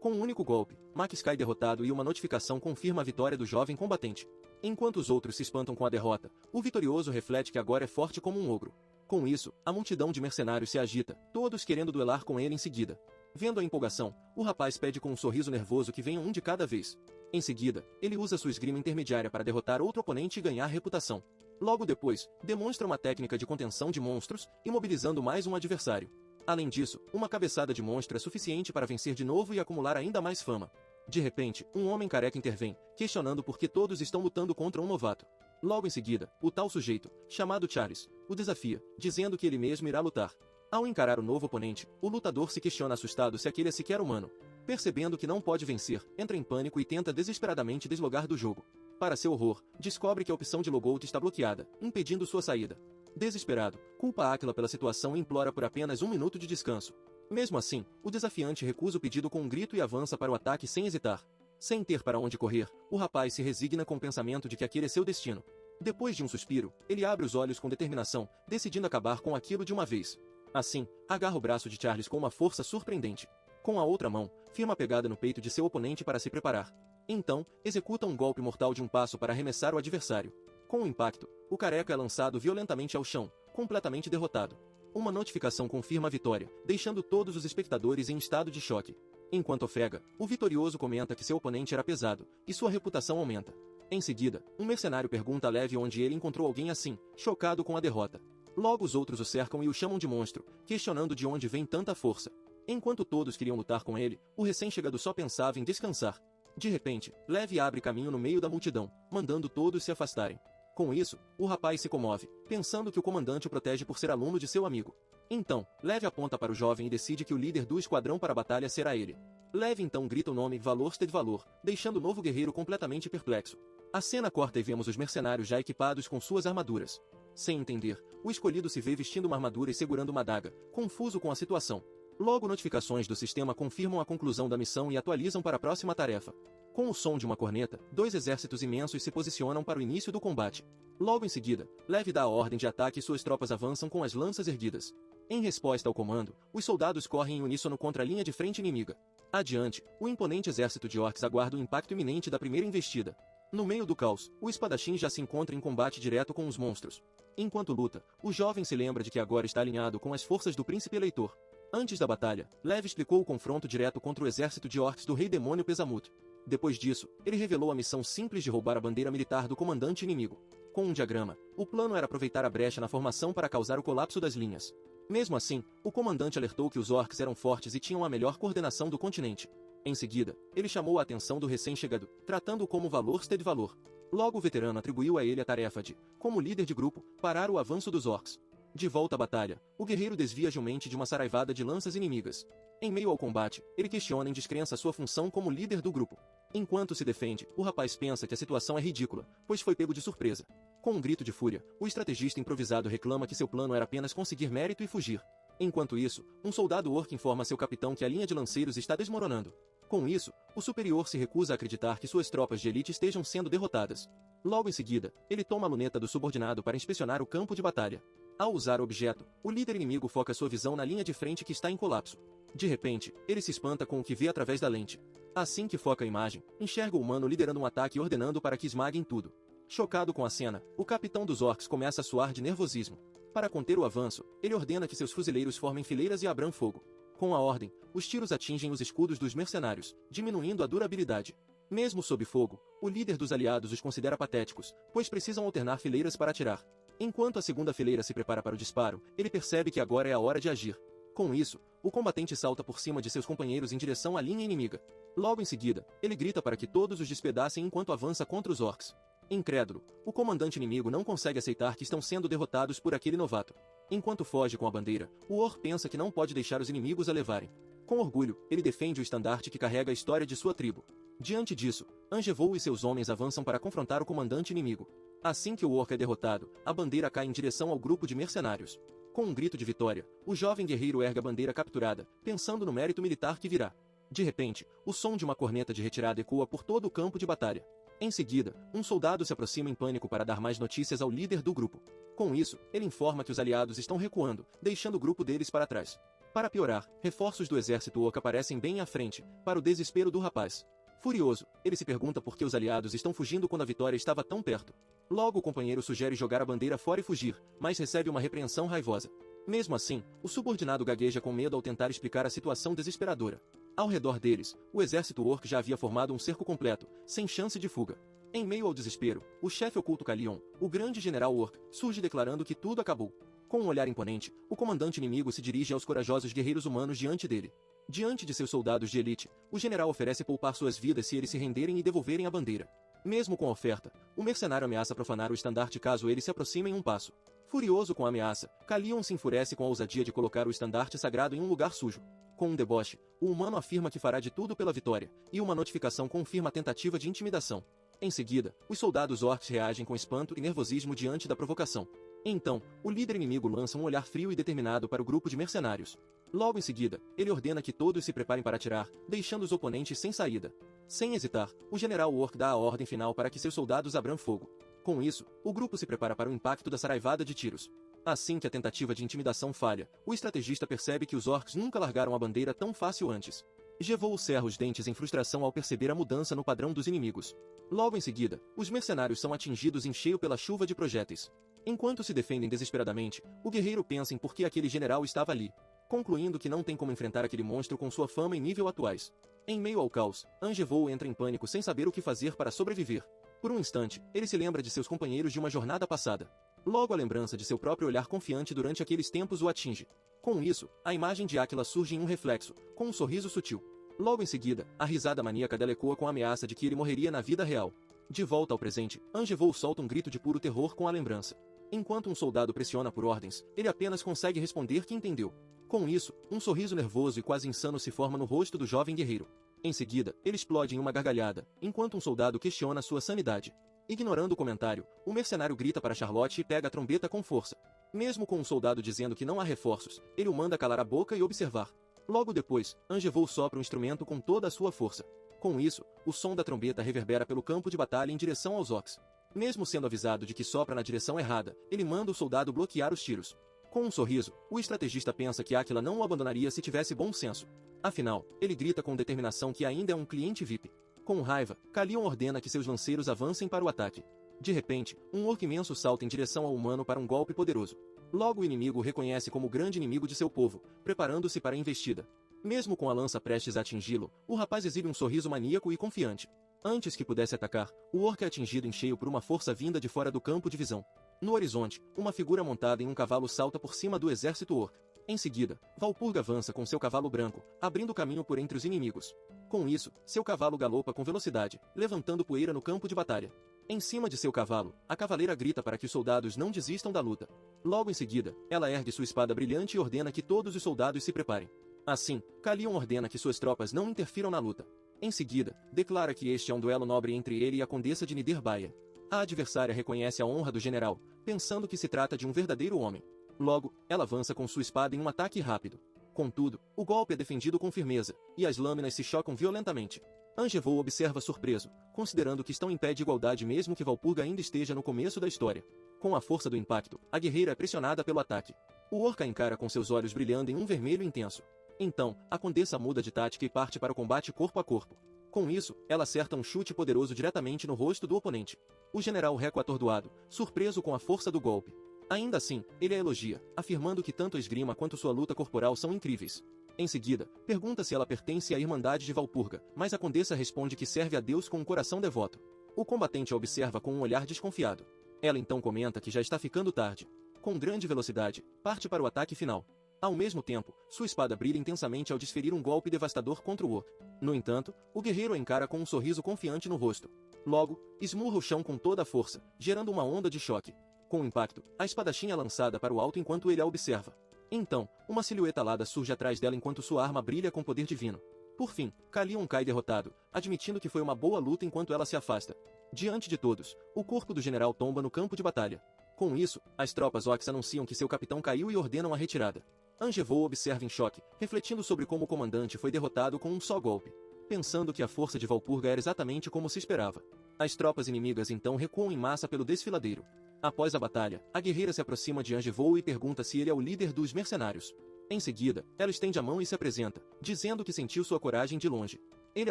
Com um único golpe, Max cai derrotado e uma notificação confirma a vitória do jovem combatente. Enquanto os outros se espantam com a derrota, o vitorioso reflete que agora é forte como um ogro. Com isso, a multidão de mercenários se agita, todos querendo duelar com ele em seguida. Vendo a empolgação, o rapaz pede com um sorriso nervoso que venha um de cada vez. Em seguida, ele usa sua esgrima intermediária para derrotar outro oponente e ganhar reputação. Logo depois, demonstra uma técnica de contenção de monstros, imobilizando mais um adversário. Além disso, uma cabeçada de monstro é suficiente para vencer de novo e acumular ainda mais fama. De repente, um homem careca intervém, questionando por que todos estão lutando contra um novato. Logo em seguida, o tal sujeito, chamado Charles, o desafia, dizendo que ele mesmo irá lutar. Ao encarar o novo oponente, o lutador se questiona assustado se aquele é sequer humano. Percebendo que não pode vencer, entra em pânico e tenta desesperadamente deslogar do jogo. Para seu horror, descobre que a opção de logout está bloqueada, impedindo sua saída. Desesperado, culpa Aquila pela situação e implora por apenas um minuto de descanso. Mesmo assim, o desafiante recusa o pedido com um grito e avança para o ataque sem hesitar. Sem ter para onde correr, o rapaz se resigna com o pensamento de que aquele é seu destino. Depois de um suspiro, ele abre os olhos com determinação, decidindo acabar com aquilo de uma vez. Assim, agarra o braço de Charles com uma força surpreendente. Com a outra mão, firma a pegada no peito de seu oponente para se preparar. Então, executa um golpe mortal de um passo para arremessar o adversário. Com o impacto, o careca é lançado violentamente ao chão, completamente derrotado. Uma notificação confirma a vitória, deixando todos os espectadores em estado de choque. Enquanto ofega, o vitorioso comenta que seu oponente era pesado, e sua reputação aumenta. Em seguida, um mercenário pergunta a Levi onde ele encontrou alguém assim, chocado com a derrota. Logo os outros o cercam e o chamam de monstro, questionando de onde vem tanta força. Enquanto todos queriam lutar com ele, o recém-chegado só pensava em descansar. De repente, Levi abre caminho no meio da multidão, mandando todos se afastarem. Com isso, o rapaz se comove, pensando que o comandante o protege por ser aluno de seu amigo. Então, Levi aponta para o jovem e decide que o líder do esquadrão para a batalha será ele. Levi então grita o nome Valorstad Valor, deixando o novo guerreiro completamente perplexo. A cena corta e vemos os mercenários já equipados com suas armaduras. Sem entender, o escolhido se vê vestindo uma armadura e segurando uma adaga, confuso com a situação. Logo notificações do sistema confirmam a conclusão da missão e atualizam para a próxima tarefa. Com o som de uma corneta, dois exércitos imensos se posicionam para o início do combate. Logo em seguida, Levi dá a ordem de ataque e suas tropas avançam com as lanças erguidas. Em resposta ao comando, os soldados correm em uníssono contra a linha de frente inimiga. Adiante, o imponente exército de orcs aguarda o impacto iminente da primeira investida. No meio do caos, o espadachim já se encontra em combate direto com os monstros. Enquanto luta, o jovem se lembra de que agora está alinhado com as forças do príncipe eleitor. Antes da batalha, Lev explicou o confronto direto contra o exército de orcs do rei demônio Pesamut. Depois disso, ele revelou a missão simples de roubar a bandeira militar do comandante inimigo. Com um diagrama, o plano era aproveitar a brecha na formação para causar o colapso das linhas. Mesmo assim, o comandante alertou que os orcs eram fortes e tinham a melhor coordenação do continente. Em seguida, ele chamou a atenção do recém-chegado, tratando-o como valor. Logo o veterano atribuiu a ele a tarefa de, como líder de grupo, parar o avanço dos orcs. De volta à batalha, o guerreiro desvia agilmente de uma saraivada de lanças inimigas. Em meio ao combate, ele questiona em descrença sua função como líder do grupo. Enquanto se defende, o rapaz pensa que a situação é ridícula, pois foi pego de surpresa. Com um grito de fúria, o estrategista improvisado reclama que seu plano era apenas conseguir mérito e fugir. Enquanto isso, um soldado orc informa seu capitão que a linha de lanceiros está desmoronando. Com isso, o superior se recusa a acreditar que suas tropas de elite estejam sendo derrotadas. Logo em seguida, ele toma a luneta do subordinado para inspecionar o campo de batalha. Ao usar o objeto, o líder inimigo foca sua visão na linha de frente que está em colapso. De repente, ele se espanta com o que vê através da lente. Assim que foca a imagem, enxerga o humano liderando um ataque e ordenando para que esmaguem tudo. Chocado com a cena, o capitão dos orcs começa a suar de nervosismo. Para conter o avanço, ele ordena que seus fuzileiros formem fileiras e abram fogo. Com a ordem, os tiros atingem os escudos dos mercenários, diminuindo a durabilidade. Mesmo sob fogo, o líder dos aliados os considera patéticos, pois precisam alternar fileiras para atirar. Enquanto a segunda fileira se prepara para o disparo, ele percebe que agora é a hora de agir. Com isso, o combatente salta por cima de seus companheiros em direção à linha inimiga. Logo em seguida, ele grita para que todos os despedacem enquanto avança contra os orcs. Incrédulo, o comandante inimigo não consegue aceitar que estão sendo derrotados por aquele novato. Enquanto foge com a bandeira, o orc pensa que não pode deixar os inimigos a levarem. Com orgulho, ele defende o estandarte que carrega a história de sua tribo. Diante disso, Angevou e seus homens avançam para confrontar o comandante inimigo. Assim que o orc é derrotado, a bandeira cai em direção ao grupo de mercenários. Com um grito de vitória, o jovem guerreiro ergue a bandeira capturada, pensando no mérito militar que virá. De repente, o som de uma corneta de retirada ecoa por todo o campo de batalha. Em seguida, um soldado se aproxima em pânico para dar mais notícias ao líder do grupo. Com isso, ele informa que os aliados estão recuando, deixando o grupo deles para trás. Para piorar, reforços do exército orc aparecem bem à frente, para o desespero do rapaz. Furioso, ele se pergunta por que os aliados estão fugindo quando a vitória estava tão perto. Logo o companheiro sugere jogar a bandeira fora e fugir, mas recebe uma repreensão raivosa. Mesmo assim, o subordinado gagueja com medo ao tentar explicar a situação desesperadora. Ao redor deles, o exército orc já havia formado um cerco completo, sem chance de fuga. Em meio ao desespero, o chefe oculto Kalion, o grande general orc, surge declarando que tudo acabou. Com um olhar imponente, o comandante inimigo se dirige aos corajosos guerreiros humanos diante dele. Diante de seus soldados de elite, o general oferece poupar suas vidas se eles se renderem e devolverem a bandeira. Mesmo com a oferta, o mercenário ameaça profanar o estandarte caso eles se aproximem um passo. Furioso com a ameaça, Kalion se enfurece com a ousadia de colocar o estandarte sagrado em um lugar sujo. Com um deboche, o humano afirma que fará de tudo pela vitória, e uma notificação confirma a tentativa de intimidação. Em seguida, os soldados orcs reagem com espanto e nervosismo diante da provocação. Então, o líder inimigo lança um olhar frio e determinado para o grupo de mercenários. Logo em seguida, ele ordena que todos se preparem para atirar, deixando os oponentes sem saída. Sem hesitar, o general orc dá a ordem final para que seus soldados abram fogo. Com isso, o grupo se prepara para o impacto da saraivada de tiros. Assim que a tentativa de intimidação falha, o estrategista percebe que os orcs nunca largaram a bandeira tão fácil antes. Jevou cerra os dentes em frustração ao perceber a mudança no padrão dos inimigos. Logo em seguida, os mercenários são atingidos em cheio pela chuva de projéteis. Enquanto se defendem desesperadamente, o guerreiro pensa em por que aquele general estava ali, concluindo que não tem como enfrentar aquele monstro com sua fama e nível atuais. Em meio ao caos, Angevou entra em pânico sem saber o que fazer para sobreviver. Por um instante, ele se lembra de seus companheiros de uma jornada passada. Logo a lembrança de seu próprio olhar confiante durante aqueles tempos o atinge. Com isso, a imagem de Áquila surge em um reflexo, com um sorriso sutil. Logo em seguida, a risada maníaca dela ecoa com a ameaça de que ele morreria na vida real. De volta ao presente, Angevou solta um grito de puro terror com a lembrança. Enquanto um soldado pressiona por ordens, ele apenas consegue responder que entendeu. Com isso, um sorriso nervoso e quase insano se forma no rosto do jovem guerreiro. Em seguida, ele explode em uma gargalhada, enquanto um soldado questiona sua sanidade. Ignorando o comentário, o mercenário grita para Charlotte e pega a trombeta com força. Mesmo com um soldado dizendo que não há reforços, ele o manda calar a boca e observar. Logo depois, Angevou sopra o instrumento com toda a sua força. Com isso, o som da trombeta reverbera pelo campo de batalha em direção aos orcs. Mesmo sendo avisado de que sopra na direção errada, ele manda o soldado bloquear os tiros. Com um sorriso, o estrategista pensa que Áquila não o abandonaria se tivesse bom senso. Afinal, ele grita com determinação que ainda é um cliente VIP. Com raiva, Calion ordena que seus lanceiros avancem para o ataque. De repente, um orc imenso salta em direção ao humano para um golpe poderoso. Logo o inimigo o reconhece como o grande inimigo de seu povo, preparando-se para a investida. Mesmo com a lança prestes a atingi-lo, o rapaz exibe um sorriso maníaco e confiante. Antes que pudesse atacar, o orc é atingido em cheio por uma força vinda de fora do campo de visão. No horizonte, uma figura montada em um cavalo salta por cima do exército orc. Em seguida, Valpurga avança com seu cavalo branco, abrindo caminho por entre os inimigos. Com isso, seu cavalo galopa com velocidade, levantando poeira no campo de batalha. Em cima de seu cavalo, a cavaleira grita para que os soldados não desistam da luta. Logo em seguida, ela ergue sua espada brilhante e ordena que todos os soldados se preparem. Assim, Calion ordena que suas tropas não interfiram na luta. Em seguida, declara que este é um duelo nobre entre ele e a condessa de Niderbaya. A adversária reconhece a honra do general, pensando que se trata de um verdadeiro homem. Logo, ela avança com sua espada em um ataque rápido. Contudo, o golpe é defendido com firmeza, e as lâminas se chocam violentamente. Angevou observa surpreso, considerando que estão em pé de igualdade mesmo que Valpurga ainda esteja no começo da história. Com a força do impacto, a guerreira é pressionada pelo ataque. O orc a encara com seus olhos brilhando em um vermelho intenso. Então, a condessa muda de tática e parte para o combate corpo a corpo. Com isso, ela acerta um chute poderoso diretamente no rosto do oponente. O general recua atordoado, surpreso com a força do golpe. Ainda assim, ele a elogia, afirmando que tanto a esgrima quanto sua luta corporal são incríveis. Em seguida, pergunta se ela pertence à Irmandade de Valpurga, mas a condessa responde que serve a Deus com um coração devoto. O combatente a observa com um olhar desconfiado. Ela então comenta que já está ficando tarde. Com grande velocidade, parte para o ataque final. Ao mesmo tempo, sua espada brilha intensamente ao desferir um golpe devastador contra o orc. No entanto, o guerreiro a encara com um sorriso confiante no rosto. Logo, esmurra o chão com toda a força, gerando uma onda de choque. Com o impacto, a espadachim é lançada para o alto enquanto ele a observa. Então, uma silhueta alada surge atrás dela enquanto sua arma brilha com poder divino. Por fim, Calion cai derrotado, admitindo que foi uma boa luta enquanto ela se afasta. Diante de todos, o corpo do general tomba no campo de batalha. Com isso, as tropas orcs anunciam que seu capitão caiu e ordenam a retirada. Angevou observa em choque, refletindo sobre como o comandante foi derrotado com um só golpe. Pensando que a força de Valpurga era exatamente como se esperava. As tropas inimigas então recuam em massa pelo desfiladeiro. Após a batalha, a guerreira se aproxima de Angevou e pergunta se ele é o líder dos mercenários. Em seguida, ela estende a mão e se apresenta, dizendo que sentiu sua coragem de longe. Ele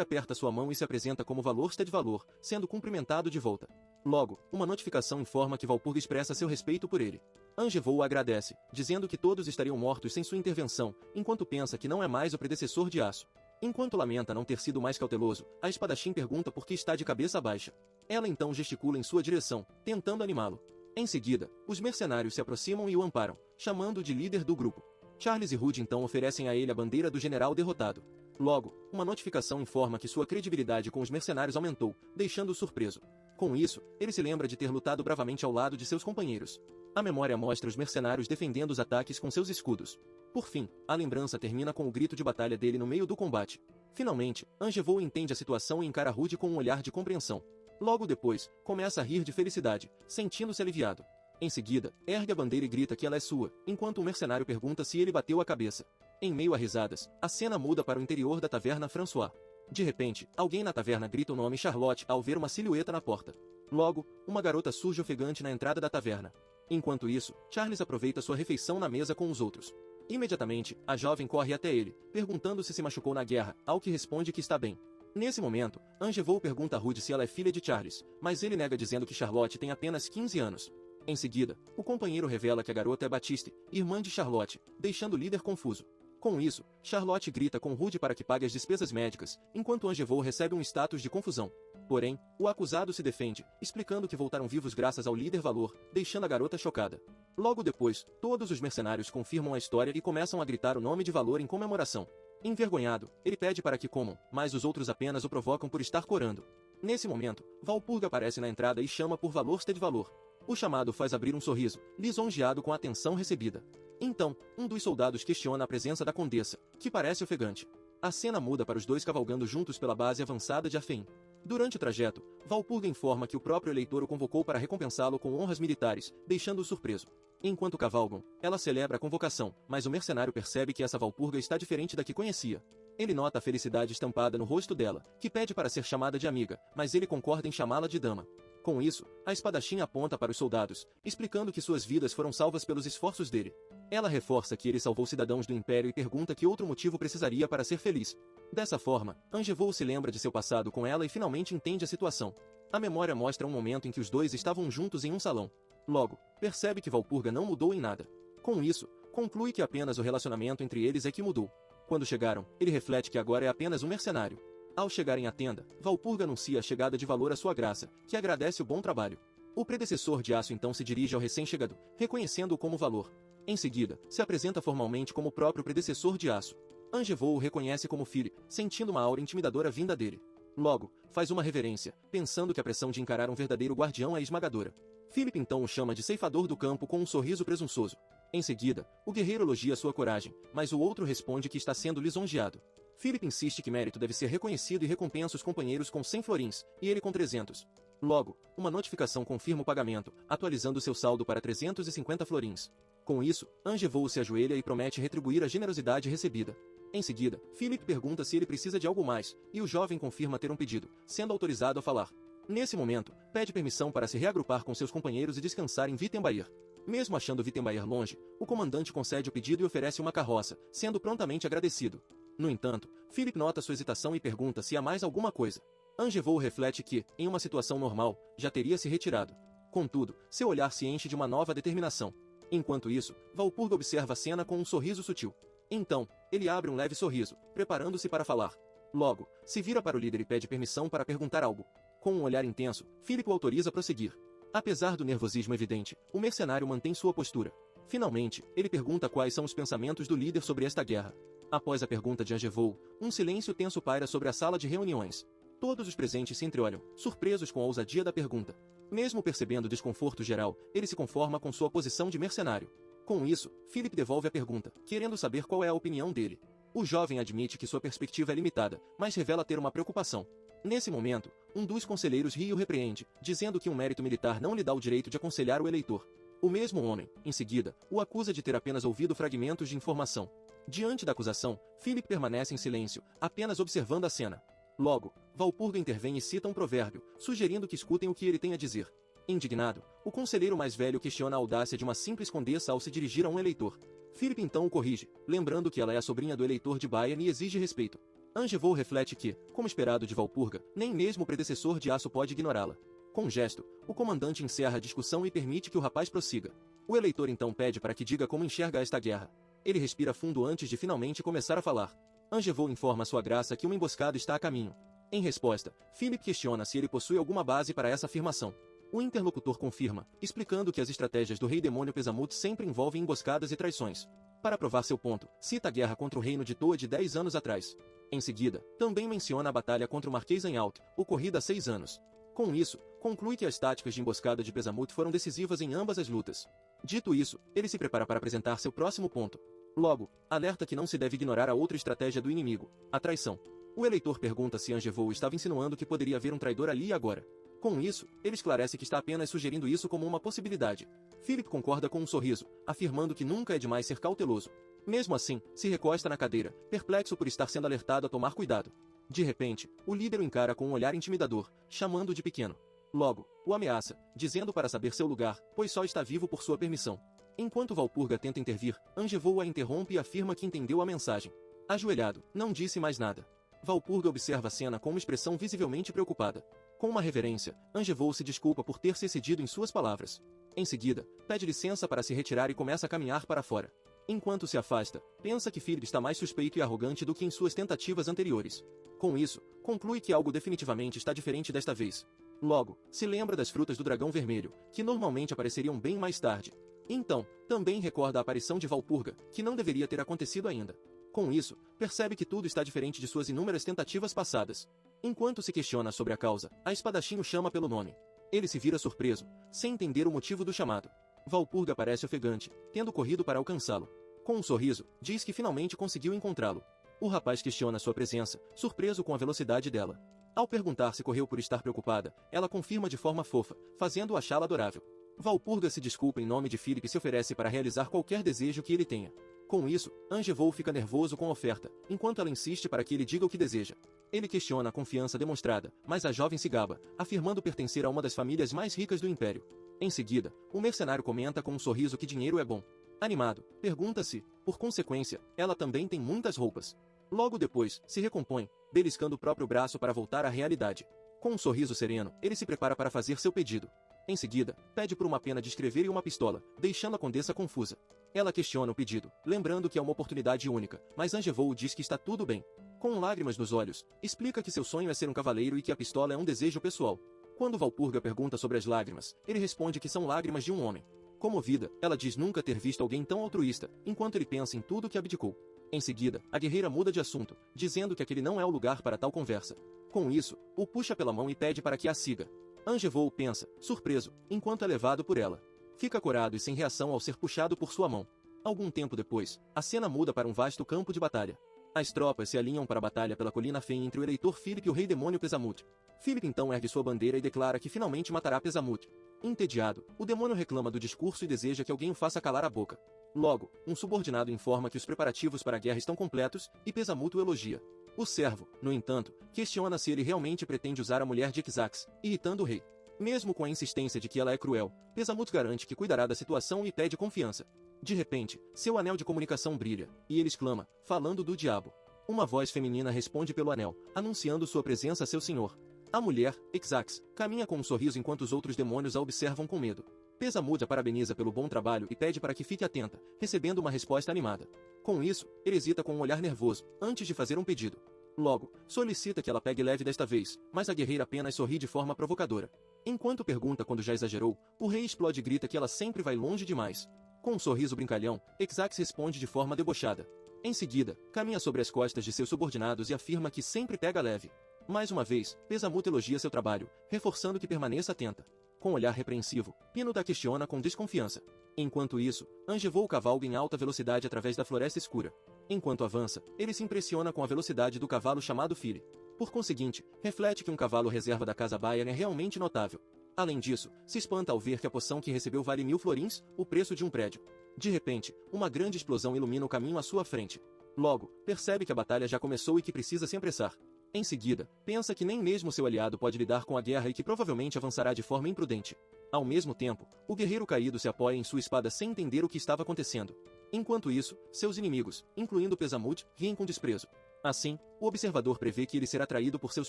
aperta sua mão e se apresenta como Valorsta de Valor, sendo cumprimentado de volta. Logo, uma notificação informa que Valpurga expressa seu respeito por ele. Angevou agradece, dizendo que todos estariam mortos sem sua intervenção, enquanto pensa que não é mais o predecessor de Aço. Enquanto lamenta não ter sido mais cauteloso, a espadachim pergunta por que está de cabeça baixa. Ela então gesticula em sua direção, tentando animá-lo. Em seguida, os mercenários se aproximam e o amparam, chamando-o de líder do grupo. Charles e Rude então oferecem a ele a bandeira do general derrotado. Logo, uma notificação informa que sua credibilidade com os mercenários aumentou, deixando-o surpreso. Com isso, ele se lembra de ter lutado bravamente ao lado de seus companheiros. A memória mostra os mercenários defendendo os ataques com seus escudos. Por fim, a lembrança termina com o grito de batalha dele no meio do combate. Finalmente, Angevou entende a situação e encara Rude com um olhar de compreensão. Logo depois, começa a rir de felicidade, sentindo-se aliviado. Em seguida, ergue a bandeira e grita que ela é sua, enquanto o mercenário pergunta se ele bateu a cabeça. Em meio a risadas, a cena muda para o interior da taverna François. De repente, alguém na taverna grita o nome Charlotte ao ver uma silhueta na porta. Logo, uma garota surge ofegante na entrada da taverna. Enquanto isso, Charles aproveita sua refeição na mesa com os outros. Imediatamente, a jovem corre até ele, perguntando se machucou na guerra, ao que responde que está bem. Nesse momento, Angevou pergunta a Rude se ela é filha de Charles, mas ele nega dizendo que Charlotte tem apenas 15 anos. Em seguida, o companheiro revela que a garota é Baptiste, irmã de Charlotte, deixando o líder confuso. Com isso, Charlotte grita com Rude para que pague as despesas médicas, enquanto Angevou recebe um status de confusão. Porém, o acusado se defende, explicando que voltaram vivos graças ao líder Valor, deixando a garota chocada. Logo depois, todos os mercenários confirmam a história e começam a gritar o nome de Valor em comemoração. Envergonhado, ele pede para que comam, mas os outros apenas o provocam por estar corando. Nesse momento, Valpurga aparece na entrada e chama por Valorsta de Valor. O chamado faz abrir um sorriso, lisonjeado com a atenção recebida. Então, um dos soldados questiona a presença da condessa, que parece ofegante. A cena muda para os dois cavalgando juntos pela base avançada de Afeim. Durante o trajeto, Valpurga informa que o próprio eleitor o convocou para recompensá-lo com honras militares, deixando-o surpreso. Enquanto cavalgam, ela celebra a convocação, mas o mercenário percebe que essa Valpurga está diferente da que conhecia. Ele nota a felicidade estampada no rosto dela, que pede para ser chamada de amiga, mas ele concorda em chamá-la de dama. Com isso, a espadachim aponta para os soldados, explicando que suas vidas foram salvas pelos esforços dele. Ela reforça que ele salvou cidadãos do Império e pergunta que outro motivo precisaria para ser feliz. Dessa forma, Angevou se lembra de seu passado com ela e finalmente entende a situação. A memória mostra um momento em que os dois estavam juntos em um salão. Logo, percebe que Valpurga não mudou em nada. Com isso, conclui que apenas o relacionamento entre eles é que mudou. Quando chegaram, ele reflete que agora é apenas um mercenário. Ao chegarem à tenda, Valpurga anuncia a chegada de Valor à sua graça, que agradece o bom trabalho. O predecessor de Aço então se dirige ao recém-chegado, reconhecendo-o como Valor. Em seguida, se apresenta formalmente como o próprio predecessor de Aço. Angevou o reconhece como filho, sentindo uma aura intimidadora vinda dele. Logo, faz uma reverência, pensando que a pressão de encarar um verdadeiro guardião é esmagadora. Philip então o chama de ceifador do campo com um sorriso presunçoso. Em seguida, o guerreiro elogia sua coragem, mas o outro responde que está sendo lisonjeado. Philip insiste que mérito deve ser reconhecido e recompensa os companheiros com 100 florins, e ele com 300. Logo, uma notificação confirma o pagamento, atualizando seu saldo para 350 florins. Com isso, Angevou se ajoelha e promete retribuir a generosidade recebida. Em seguida, Philip pergunta se ele precisa de algo mais, e o jovem confirma ter um pedido, sendo autorizado a falar. Nesse momento, pede permissão para se reagrupar com seus companheiros e descansar em Wittenbaer. Mesmo achando Wittenbaer longe, o comandante concede o pedido e oferece uma carroça, sendo prontamente agradecido. No entanto, Philip nota sua hesitação e pergunta se há mais alguma coisa. Angevou reflete que, em uma situação normal, já teria se retirado. Contudo, seu olhar se enche de uma nova determinação. Enquanto isso, Valpurga observa a cena com um sorriso sutil. Então, ele abre um leve sorriso, preparando-se para falar. Logo, se vira para o líder e pede permissão para perguntar algo. Com um olhar intenso, Philip o autoriza a prosseguir. Apesar do nervosismo evidente, o mercenário mantém sua postura. Finalmente, ele pergunta quais são os pensamentos do líder sobre esta guerra. Após a pergunta de Angevou, um silêncio tenso paira sobre a sala de reuniões. Todos os presentes se entreolham, surpresos com a ousadia da pergunta. Mesmo percebendo o desconforto geral, ele se conforma com sua posição de mercenário. Com isso, Philip devolve a pergunta, querendo saber qual é a opinião dele. O jovem admite que sua perspectiva é limitada, mas revela ter uma preocupação. Nesse momento, um dos conselheiros ri e o repreende, dizendo que um mérito militar não lhe dá o direito de aconselhar o eleitor. O mesmo homem, em seguida, o acusa de ter apenas ouvido fragmentos de informação. Diante da acusação, Philip permanece em silêncio, apenas observando a cena. Logo, Valpurga intervém e cita um provérbio, sugerindo que escutem o que ele tem a dizer. Indignado, o conselheiro mais velho questiona a audácia de uma simples condessa ao se dirigir a um eleitor. Philip então o corrige, lembrando que ela é a sobrinha do eleitor de Bayern e exige respeito. Angevou reflete que, como esperado de Valpurga, nem mesmo o predecessor de Aço pode ignorá-la. Com um gesto, o comandante encerra a discussão e permite que o rapaz prossiga. O eleitor então pede para que diga como enxerga esta guerra. Ele respira fundo antes de finalmente começar a falar. Angevou informa a sua graça que uma emboscada está a caminho. Em resposta, Philip questiona se ele possui alguma base para essa afirmação. O interlocutor confirma, explicando que as estratégias do rei demônio Pesamut sempre envolvem emboscadas e traições. Para provar seu ponto, cita a guerra contra o reino de Toa de 10 anos atrás. Em seguida, também menciona a batalha contra o Marquês Anhalt, ocorrida há 6 anos. Com isso, conclui que as táticas de emboscada de Pesamut foram decisivas em ambas as lutas. Dito isso, ele se prepara para apresentar seu próximo ponto. Logo, alerta que não se deve ignorar a outra estratégia do inimigo, a traição. O eleitor pergunta se Angevou estava insinuando que poderia haver um traidor ali e agora. Com isso, ele esclarece que está apenas sugerindo isso como uma possibilidade. Philip concorda com um sorriso, afirmando que nunca é demais ser cauteloso. Mesmo assim, se recosta na cadeira, perplexo por estar sendo alertado a tomar cuidado. De repente, o líder o encara com um olhar intimidador, chamando-o de pequeno. Logo, o ameaça, dizendo para saber seu lugar, pois só está vivo por sua permissão. Enquanto Valpurga tenta intervir, Angevou a interrompe e afirma que entendeu a mensagem. Ajoelhado, não disse mais nada. Valpurga observa a cena com uma expressão visivelmente preocupada. Com uma reverência, Angevou se desculpa por ter se excedido em suas palavras. Em seguida, pede licença para se retirar e começa a caminhar para fora. Enquanto se afasta, pensa que Philip está mais suspeito e arrogante do que em suas tentativas anteriores. Com isso, conclui que algo definitivamente está diferente desta vez. Logo, se lembra das frutas do dragão vermelho, que normalmente apareceriam bem mais tarde. Então, também recorda a aparição de Valpurga, que não deveria ter acontecido ainda. Com isso, percebe que tudo está diferente de suas inúmeras tentativas passadas. Enquanto se questiona sobre a causa, a espadachim o chama pelo nome. Ele se vira surpreso, sem entender o motivo do chamado. Valpurga parece ofegante, tendo corrido para alcançá-lo. Com um sorriso, diz que finalmente conseguiu encontrá-lo. O rapaz questiona sua presença, surpreso com a velocidade dela. Ao perguntar se correu por estar preocupada, ela confirma de forma fofa, fazendo-o achá-la adorável. Valpurga se desculpa em nome de Philip e se oferece para realizar qualquer desejo que ele tenha. Com isso, Angevou fica nervoso com a oferta, enquanto ela insiste para que ele diga o que deseja. Ele questiona a confiança demonstrada, mas a jovem se gaba, afirmando pertencer a uma das famílias mais ricas do Império. Em seguida, o mercenário comenta com um sorriso que dinheiro é bom. Animado, pergunta se, por consequência, ela também tem muitas roupas. Logo depois, se recompõe, beliscando o próprio braço para voltar à realidade. Com um sorriso sereno, ele se prepara para fazer seu pedido. Em seguida, pede por uma pena de escrever e uma pistola, deixando a condessa confusa. Ela questiona o pedido, lembrando que é uma oportunidade única, mas Angevou diz que está tudo bem. Com lágrimas nos olhos, explica que seu sonho é ser um cavaleiro e que a pistola é um desejo pessoal. Quando Valpurga pergunta sobre as lágrimas, ele responde que são lágrimas de um homem. Comovida, ela diz nunca ter visto alguém tão altruísta, enquanto ele pensa em tudo que abdicou. Em seguida, a guerreira muda de assunto, dizendo que aquele não é o lugar para tal conversa. Com isso, o puxa pela mão e pede para que a siga. Angevou pensa, surpreso, enquanto é levado por ela. Fica corado e sem reação ao ser puxado por sua mão. Algum tempo depois, a cena muda para um vasto campo de batalha. As tropas se alinham para a batalha pela colina Fen entre o eleitor Philip e o rei demônio Pesamut. Philip então ergue sua bandeira e declara que finalmente matará Pesamut. Entediado, o demônio reclama do discurso e deseja que alguém o faça calar a boca. Logo, um subordinado informa que os preparativos para a guerra estão completos, e Pesamut o elogia. O servo, no entanto, questiona se ele realmente pretende usar a mulher de Ixax, irritando o rei. Mesmo com a insistência de que ela é cruel, Pesamut garante que cuidará da situação e pede confiança. De repente, seu anel de comunicação brilha, e ele exclama, falando do diabo. Uma voz feminina responde pelo anel, anunciando sua presença a seu senhor. A mulher, Ixax, caminha com um sorriso enquanto os outros demônios a observam com medo. Pesamut a parabeniza pelo bom trabalho e pede para que fique atenta, recebendo uma resposta animada. Com isso, ele hesita com um olhar nervoso, antes de fazer um pedido. Logo, solicita que ela pegue leve desta vez, mas a guerreira apenas sorri de forma provocadora. Enquanto pergunta quando já exagerou, o rei explode e grita que ela sempre vai longe demais. Com um sorriso brincalhão, Ixax responde de forma debochada. Em seguida, caminha sobre as costas de seus subordinados e afirma que sempre pega leve. Mais uma vez, Pesamut elogia seu trabalho, reforçando que permaneça atenta. Com um olhar repreensivo, Pinuta questiona com desconfiança. Enquanto isso, Angevou cavalga em alta velocidade através da floresta escura. Enquanto avança, ele se impressiona com a velocidade do cavalo chamado Fili. Por conseguinte, reflete que um cavalo reserva da Casa Bayer é realmente notável. Além disso, se espanta ao ver que a poção que recebeu vale 1000 florins, o preço de um prédio. De repente, uma grande explosão ilumina o caminho à sua frente. Logo, percebe que a batalha já começou e que precisa se apressar. Em seguida, pensa que nem mesmo seu aliado pode lidar com a guerra e que provavelmente avançará de forma imprudente. Ao mesmo tempo, o guerreiro caído se apoia em sua espada sem entender o que estava acontecendo. Enquanto isso, seus inimigos, incluindo Pesamut, riem com desprezo. Assim, o observador prevê que ele será traído por seus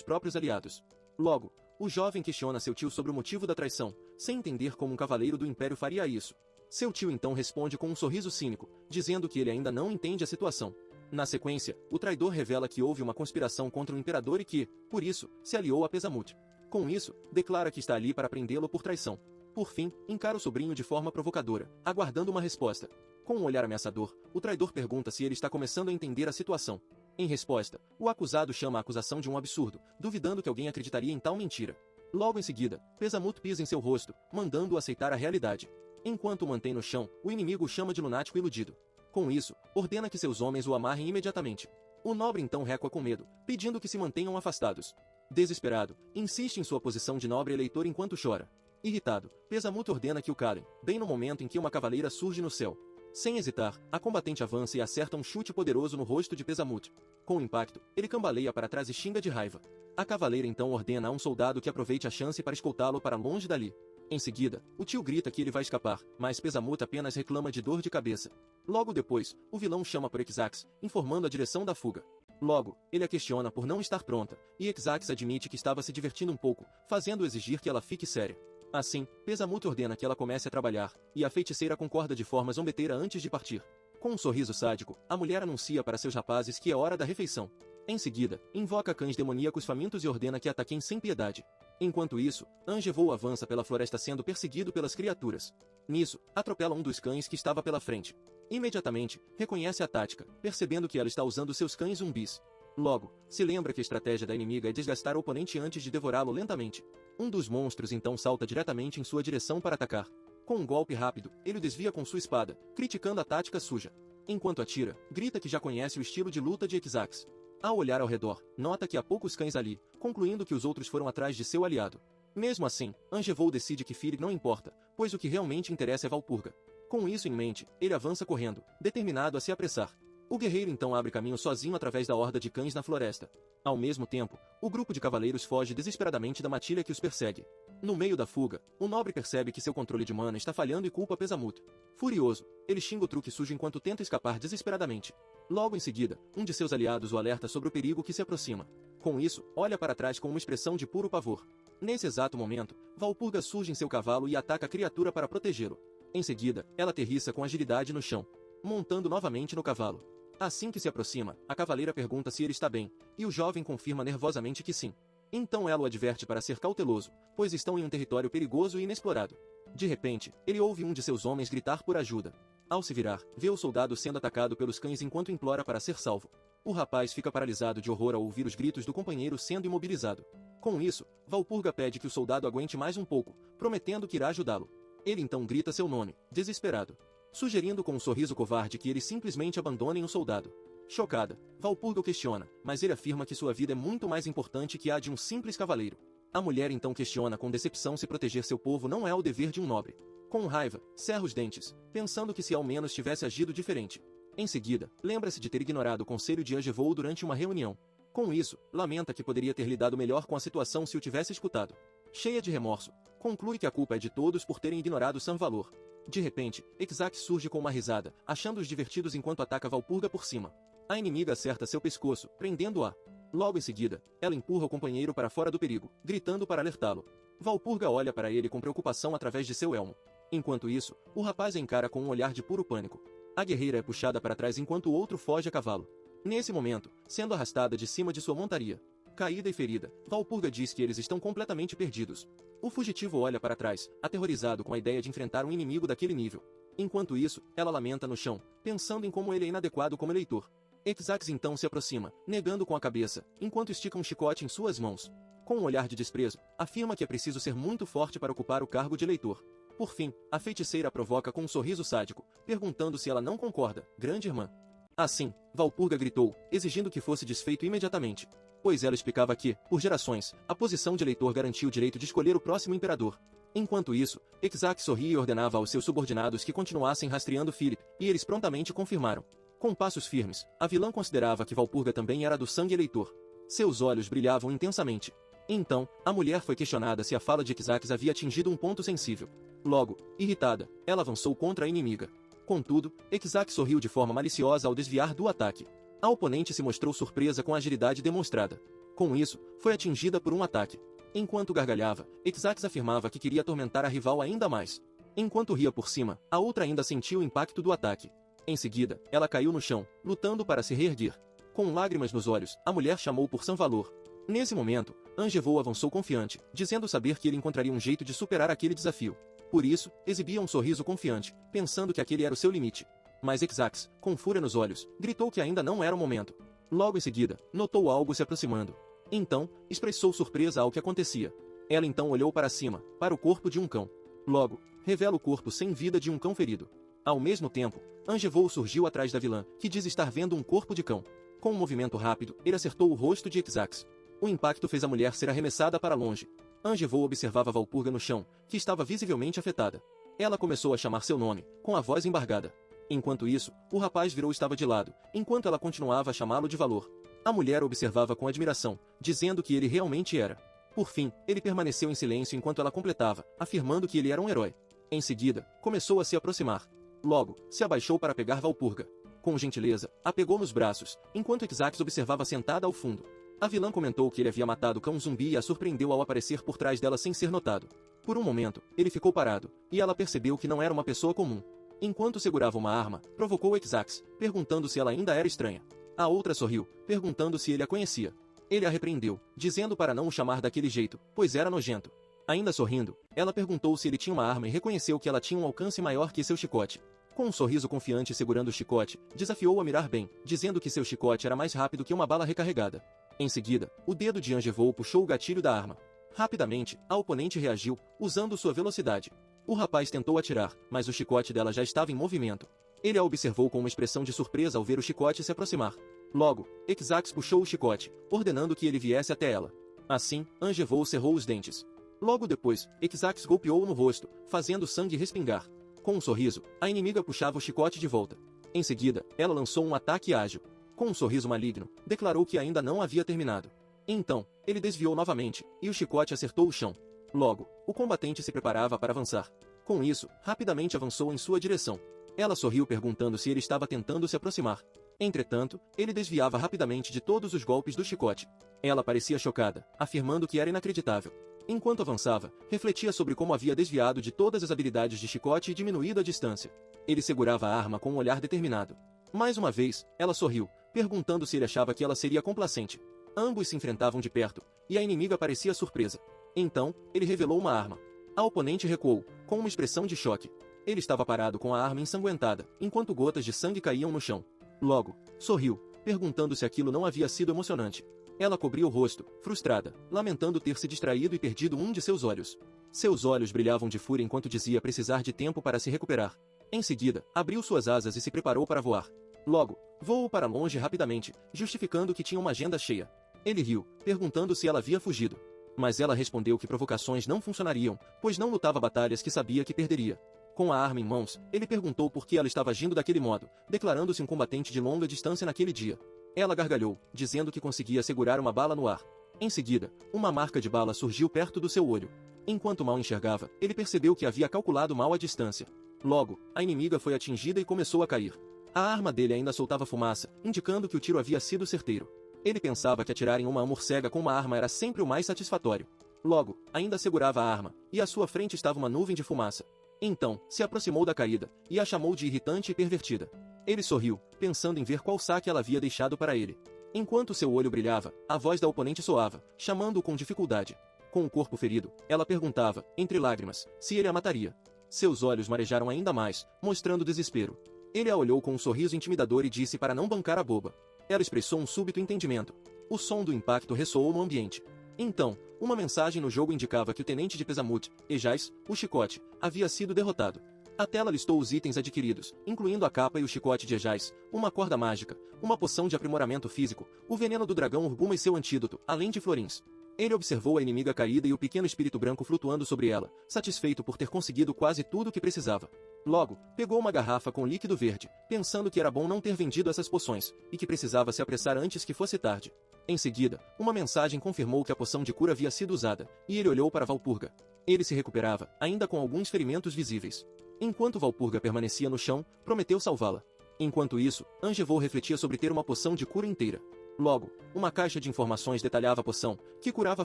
próprios aliados. Logo, o jovem questiona seu tio sobre o motivo da traição, sem entender como um cavaleiro do Império faria isso. Seu tio então responde com um sorriso cínico, dizendo que ele ainda não entende a situação. Na sequência, o traidor revela que houve uma conspiração contra o imperador e que, por isso, se aliou a Pesamut. Com isso, declara que está ali para prendê-lo por traição. Por fim, encara o sobrinho de forma provocadora, aguardando uma resposta. Com um olhar ameaçador, o traidor pergunta se ele está começando a entender a situação. Em resposta, o acusado chama a acusação de um absurdo, duvidando que alguém acreditaria em tal mentira. Logo em seguida, Pesamut pisa em seu rosto, mandando-o aceitar a realidade. Enquanto o mantém no chão, o inimigo o chama de lunático iludido. Com isso, ordena que seus homens o amarrem imediatamente. O nobre então recua com medo, pedindo que se mantenham afastados. Desesperado, insiste em sua posição de nobre eleitor enquanto chora. Irritado, Pesamut ordena que o calem, bem no momento em que uma cavaleira surge no céu. Sem hesitar, a combatente avança e acerta um chute poderoso no rosto de Pesamut. Com o impacto, ele cambaleia para trás e xinga de raiva. A cavaleira então ordena a um soldado que aproveite a chance para escoltá-lo para longe dali. Em seguida, o tio grita que ele vai escapar, mas Pesamut apenas reclama de dor de cabeça. Logo depois, o vilão chama por Ixax, informando a direção da fuga. Logo, ele a questiona por não estar pronta, e Ixax admite que estava se divertindo um pouco, fazendo exigir que ela fique séria. Assim, Pesamut ordena que ela comece a trabalhar, e a feiticeira concorda de forma zombeteira antes de partir. Com um sorriso sádico, a mulher anuncia para seus rapazes que é hora da refeição. Em seguida, invoca cães demoníacos famintos e ordena que ataquem sem piedade. Enquanto isso, Angevou avança pela floresta sendo perseguido pelas criaturas. Nisso, atropela um dos cães que estava pela frente. Imediatamente, reconhece a tática, percebendo que ela está usando seus cães zumbis. Logo, se lembra que a estratégia da inimiga é desgastar o oponente antes de devorá-lo lentamente. Um dos monstros então salta diretamente em sua direção para atacar. Com um golpe rápido, ele o desvia com sua espada, criticando a tática suja. Enquanto atira, grita que já conhece o estilo de luta de Ixax. Ao olhar ao redor, nota que há poucos cães ali, concluindo que os outros foram atrás de seu aliado. Mesmo assim, Angevou decide que Philip não importa, pois o que realmente interessa é Valpurga. Com isso em mente, ele avança correndo, determinado a se apressar. O guerreiro então abre caminho sozinho através da horda de cães na floresta. Ao mesmo tempo, o grupo de cavaleiros foge desesperadamente da matilha que os persegue. No meio da fuga, o nobre percebe que seu controle de mana está falhando e culpa Pesamut. Furioso, ele xinga o truque sujo enquanto tenta escapar desesperadamente. Logo em seguida, um de seus aliados o alerta sobre o perigo que se aproxima. Com isso, olha para trás com uma expressão de puro pavor. Nesse exato momento, Valpurga surge em seu cavalo e ataca a criatura para protegê-lo. Em seguida, ela aterrissa com agilidade no chão, montando novamente no cavalo. Assim que se aproxima, a cavaleira pergunta se ele está bem, e o jovem confirma nervosamente que sim. Então ela o adverte para ser cauteloso, pois estão em um território perigoso e inexplorado. De repente, ele ouve um de seus homens gritar por ajuda. Ao se virar, vê o soldado sendo atacado pelos cães enquanto implora para ser salvo. O rapaz fica paralisado de horror ao ouvir os gritos do companheiro sendo imobilizado. Com isso, Valpurga pede que o soldado aguente mais um pouco, prometendo que irá ajudá-lo. Ele então grita seu nome, desesperado, sugerindo com um sorriso covarde que eles simplesmente abandonem o soldado. Chocada, Valpurga o questiona, mas ele afirma que sua vida é muito mais importante que a de um simples cavaleiro. A mulher então questiona com decepção se proteger seu povo não é o dever de um nobre. Com raiva, cerra os dentes, pensando que se ao menos tivesse agido diferente. Em seguida, lembra-se de ter ignorado o conselho de Angevou durante uma reunião. Com isso, lamenta que poderia ter lidado melhor com a situação se o tivesse escutado. Cheia de remorso, conclui que a culpa é de todos por terem ignorado San Valor. De repente, Exax surge com uma risada, achando-os divertidos enquanto ataca Valpurga por cima. A inimiga acerta seu pescoço, prendendo-a. Logo em seguida, ela empurra o companheiro para fora do perigo, gritando para alertá-lo. Valpurga olha para ele com preocupação através de seu elmo. Enquanto isso, o rapaz a encara com um olhar de puro pânico. A guerreira é puxada para trás enquanto o outro foge a cavalo. Nesse momento, sendo arrastada de cima de sua montaria. Caída e ferida, Valpurga diz que eles estão completamente perdidos. O fugitivo olha para trás, aterrorizado com a ideia de enfrentar um inimigo daquele nível. Enquanto isso, ela lamenta no chão, pensando em como ele é inadequado como eleitor. Exax então se aproxima, negando com a cabeça, enquanto estica um chicote em suas mãos. Com um olhar de desprezo, afirma que é preciso ser muito forte para ocupar o cargo de eleitor. Por fim, a feiticeira a provoca com um sorriso sádico, perguntando se ela não concorda, grande irmã. Assim, Valpurga gritou, exigindo que fosse desfeito imediatamente. Pois ela explicava que, por gerações, a posição de eleitor garantia o direito de escolher o próximo imperador. Enquanto isso, Exax sorria e ordenava aos seus subordinados que continuassem rastreando Philip, e eles prontamente confirmaram. Com passos firmes, a vilã considerava que Valpurga também era do sangue eleitor. Seus olhos brilhavam intensamente. Então, a mulher foi questionada se a fala de Exax havia atingido um ponto sensível. Logo, irritada, ela avançou contra a inimiga. Contudo, Exax sorriu de forma maliciosa ao desviar do ataque. A oponente se mostrou surpresa com a agilidade demonstrada. Com isso, foi atingida por um ataque. Enquanto gargalhava, Exax afirmava que queria atormentar a rival ainda mais. Enquanto ria por cima, a outra ainda sentiu o impacto do ataque. Em seguida, ela caiu no chão, lutando para se reerguer. Com lágrimas nos olhos, a mulher chamou por San Valor. Nesse momento, Angevou avançou confiante, dizendo saber que ele encontraria um jeito de superar aquele desafio. Por isso, exibia um sorriso confiante, pensando que aquele era o seu limite. Mas Exax, com fúria nos olhos, gritou que ainda não era o momento. Logo em seguida, notou algo se aproximando. Então, expressou surpresa ao que acontecia. Ela então olhou para cima, para o corpo de um cão. Logo, revela o corpo sem vida de um cão ferido. Ao mesmo tempo, Angevou surgiu atrás da vilã, que diz estar vendo um corpo de cão. Com um movimento rápido, ele acertou o rosto de Exax. O impacto fez a mulher ser arremessada para longe. Angevou observava Valpurga no chão, que estava visivelmente afetada. Ela começou a chamar seu nome, com a voz embargada. Enquanto isso, o rapaz virou e estava de lado, enquanto ela continuava a chamá-lo de Valor. A mulher observava com admiração, dizendo que ele realmente era. Por fim, ele permaneceu em silêncio enquanto ela completava, afirmando que ele era um herói. Em seguida, começou a se aproximar. Logo, se abaixou para pegar Valpurga. Com gentileza, a pegou nos braços, enquanto Exax observava sentada ao fundo. A vilã comentou que ele havia matado o cão zumbi e a surpreendeu ao aparecer por trás dela sem ser notado. Por um momento, ele ficou parado, e ela percebeu que não era uma pessoa comum. Enquanto segurava uma arma, provocou Exax, perguntando se ela ainda era estranha. A outra sorriu, perguntando se ele a conhecia. Ele a repreendeu, dizendo para não o chamar daquele jeito, pois era nojento. Ainda sorrindo, ela perguntou se ele tinha uma arma e reconheceu que ela tinha um alcance maior que seu chicote. Com um sorriso confiante segurando o chicote, desafiou-o a mirar bem, dizendo que seu chicote era mais rápido que uma bala recarregada. Em seguida, o dedo de Angevou puxou o gatilho da arma. Rapidamente, a oponente reagiu, usando sua velocidade. O rapaz tentou atirar, mas o chicote dela já estava em movimento. Ele a observou com uma expressão de surpresa ao ver o chicote se aproximar. Logo, Exax puxou o chicote, ordenando que ele viesse até ela. Assim, Angevou cerrou os dentes. Logo depois, Exax golpeou-o no rosto, fazendo sangue respingar. Com um sorriso, a inimiga puxava o chicote de volta. Em seguida, ela lançou um ataque ágil. Com um sorriso maligno, declarou que ainda não havia terminado. Então, ele desviou novamente, e o chicote acertou o chão. Logo, o combatente se preparava para avançar. Com isso, rapidamente avançou em sua direção. Ela sorriu perguntando se ele estava tentando se aproximar. Entretanto, ele desviava rapidamente de todos os golpes do chicote. Ela parecia chocada, afirmando que era inacreditável. Enquanto avançava, refletia sobre como havia desviado de todas as habilidades de chicote e diminuído a distância. Ele segurava a arma com um olhar determinado. Mais uma vez, ela sorriu, perguntando se ele achava que ela seria complacente. Ambos se enfrentavam de perto, e a inimiga parecia surpresa. Então, ele revelou uma arma. A oponente recuou, com uma expressão de choque. Ele estava parado com a arma ensanguentada, enquanto gotas de sangue caíam no chão. Logo, sorriu, perguntando se aquilo não havia sido emocionante. Ela cobriu o rosto, frustrada, lamentando ter se distraído e perdido um de seus olhos. Seus olhos brilhavam de fúria enquanto dizia precisar de tempo para se recuperar. Em seguida, abriu suas asas e se preparou para voar. Logo, voou para longe rapidamente, justificando que tinha uma agenda cheia. Ele riu, perguntando se ela havia fugido. Mas ela respondeu que provocações não funcionariam, pois não lutava batalhas que sabia que perderia. Com a arma em mãos, ele perguntou por que ela estava agindo daquele modo, declarando-se um combatente de longa distância naquele dia. Ela gargalhou, dizendo que conseguia segurar uma bala no ar. Em seguida, uma marca de bala surgiu perto do seu olho. Enquanto mal enxergava, ele percebeu que havia calculado mal a distância. Logo, a inimiga foi atingida e começou a cair. A arma dele ainda soltava fumaça, indicando que o tiro havia sido certeiro. Ele pensava que atirar em uma morcega com uma arma era sempre o mais satisfatório. Logo, ainda segurava a arma, e à sua frente estava uma nuvem de fumaça. Então, se aproximou da caída, e a chamou de irritante e pervertida. Ele sorriu, pensando em ver qual saque ela havia deixado para ele. Enquanto seu olho brilhava, a voz da oponente soava, chamando-o com dificuldade. Com o corpo ferido, ela perguntava, entre lágrimas, se ele a mataria. Seus olhos marejaram ainda mais, mostrando desespero. Ele a olhou com um sorriso intimidador e disse para não bancar a boba. Ela expressou um súbito entendimento. O som do impacto ressoou no ambiente. Então, uma mensagem no jogo indicava que o tenente de Pesamut, Ejais, o chicote, havia sido derrotado. A tela listou os itens adquiridos, incluindo a capa e o chicote de Ejais, uma corda mágica, uma poção de aprimoramento físico, o veneno do dragão Urguma e seu antídoto, além de florins. Ele observou a inimiga caída e o pequeno espírito branco flutuando sobre ela, satisfeito por ter conseguido quase tudo o que precisava. Logo, pegou uma garrafa com líquido verde, pensando que era bom não ter vendido essas poções, e que precisava se apressar antes que fosse tarde. Em seguida, uma mensagem confirmou que a poção de cura havia sido usada, e ele olhou para Valpurga. Ele se recuperava, ainda com alguns ferimentos visíveis. Enquanto Valpurga permanecia no chão, prometeu salvá-la. Enquanto isso, Angevou refletia sobre ter uma poção de cura inteira. Logo, uma caixa de informações detalhava a poção, que curava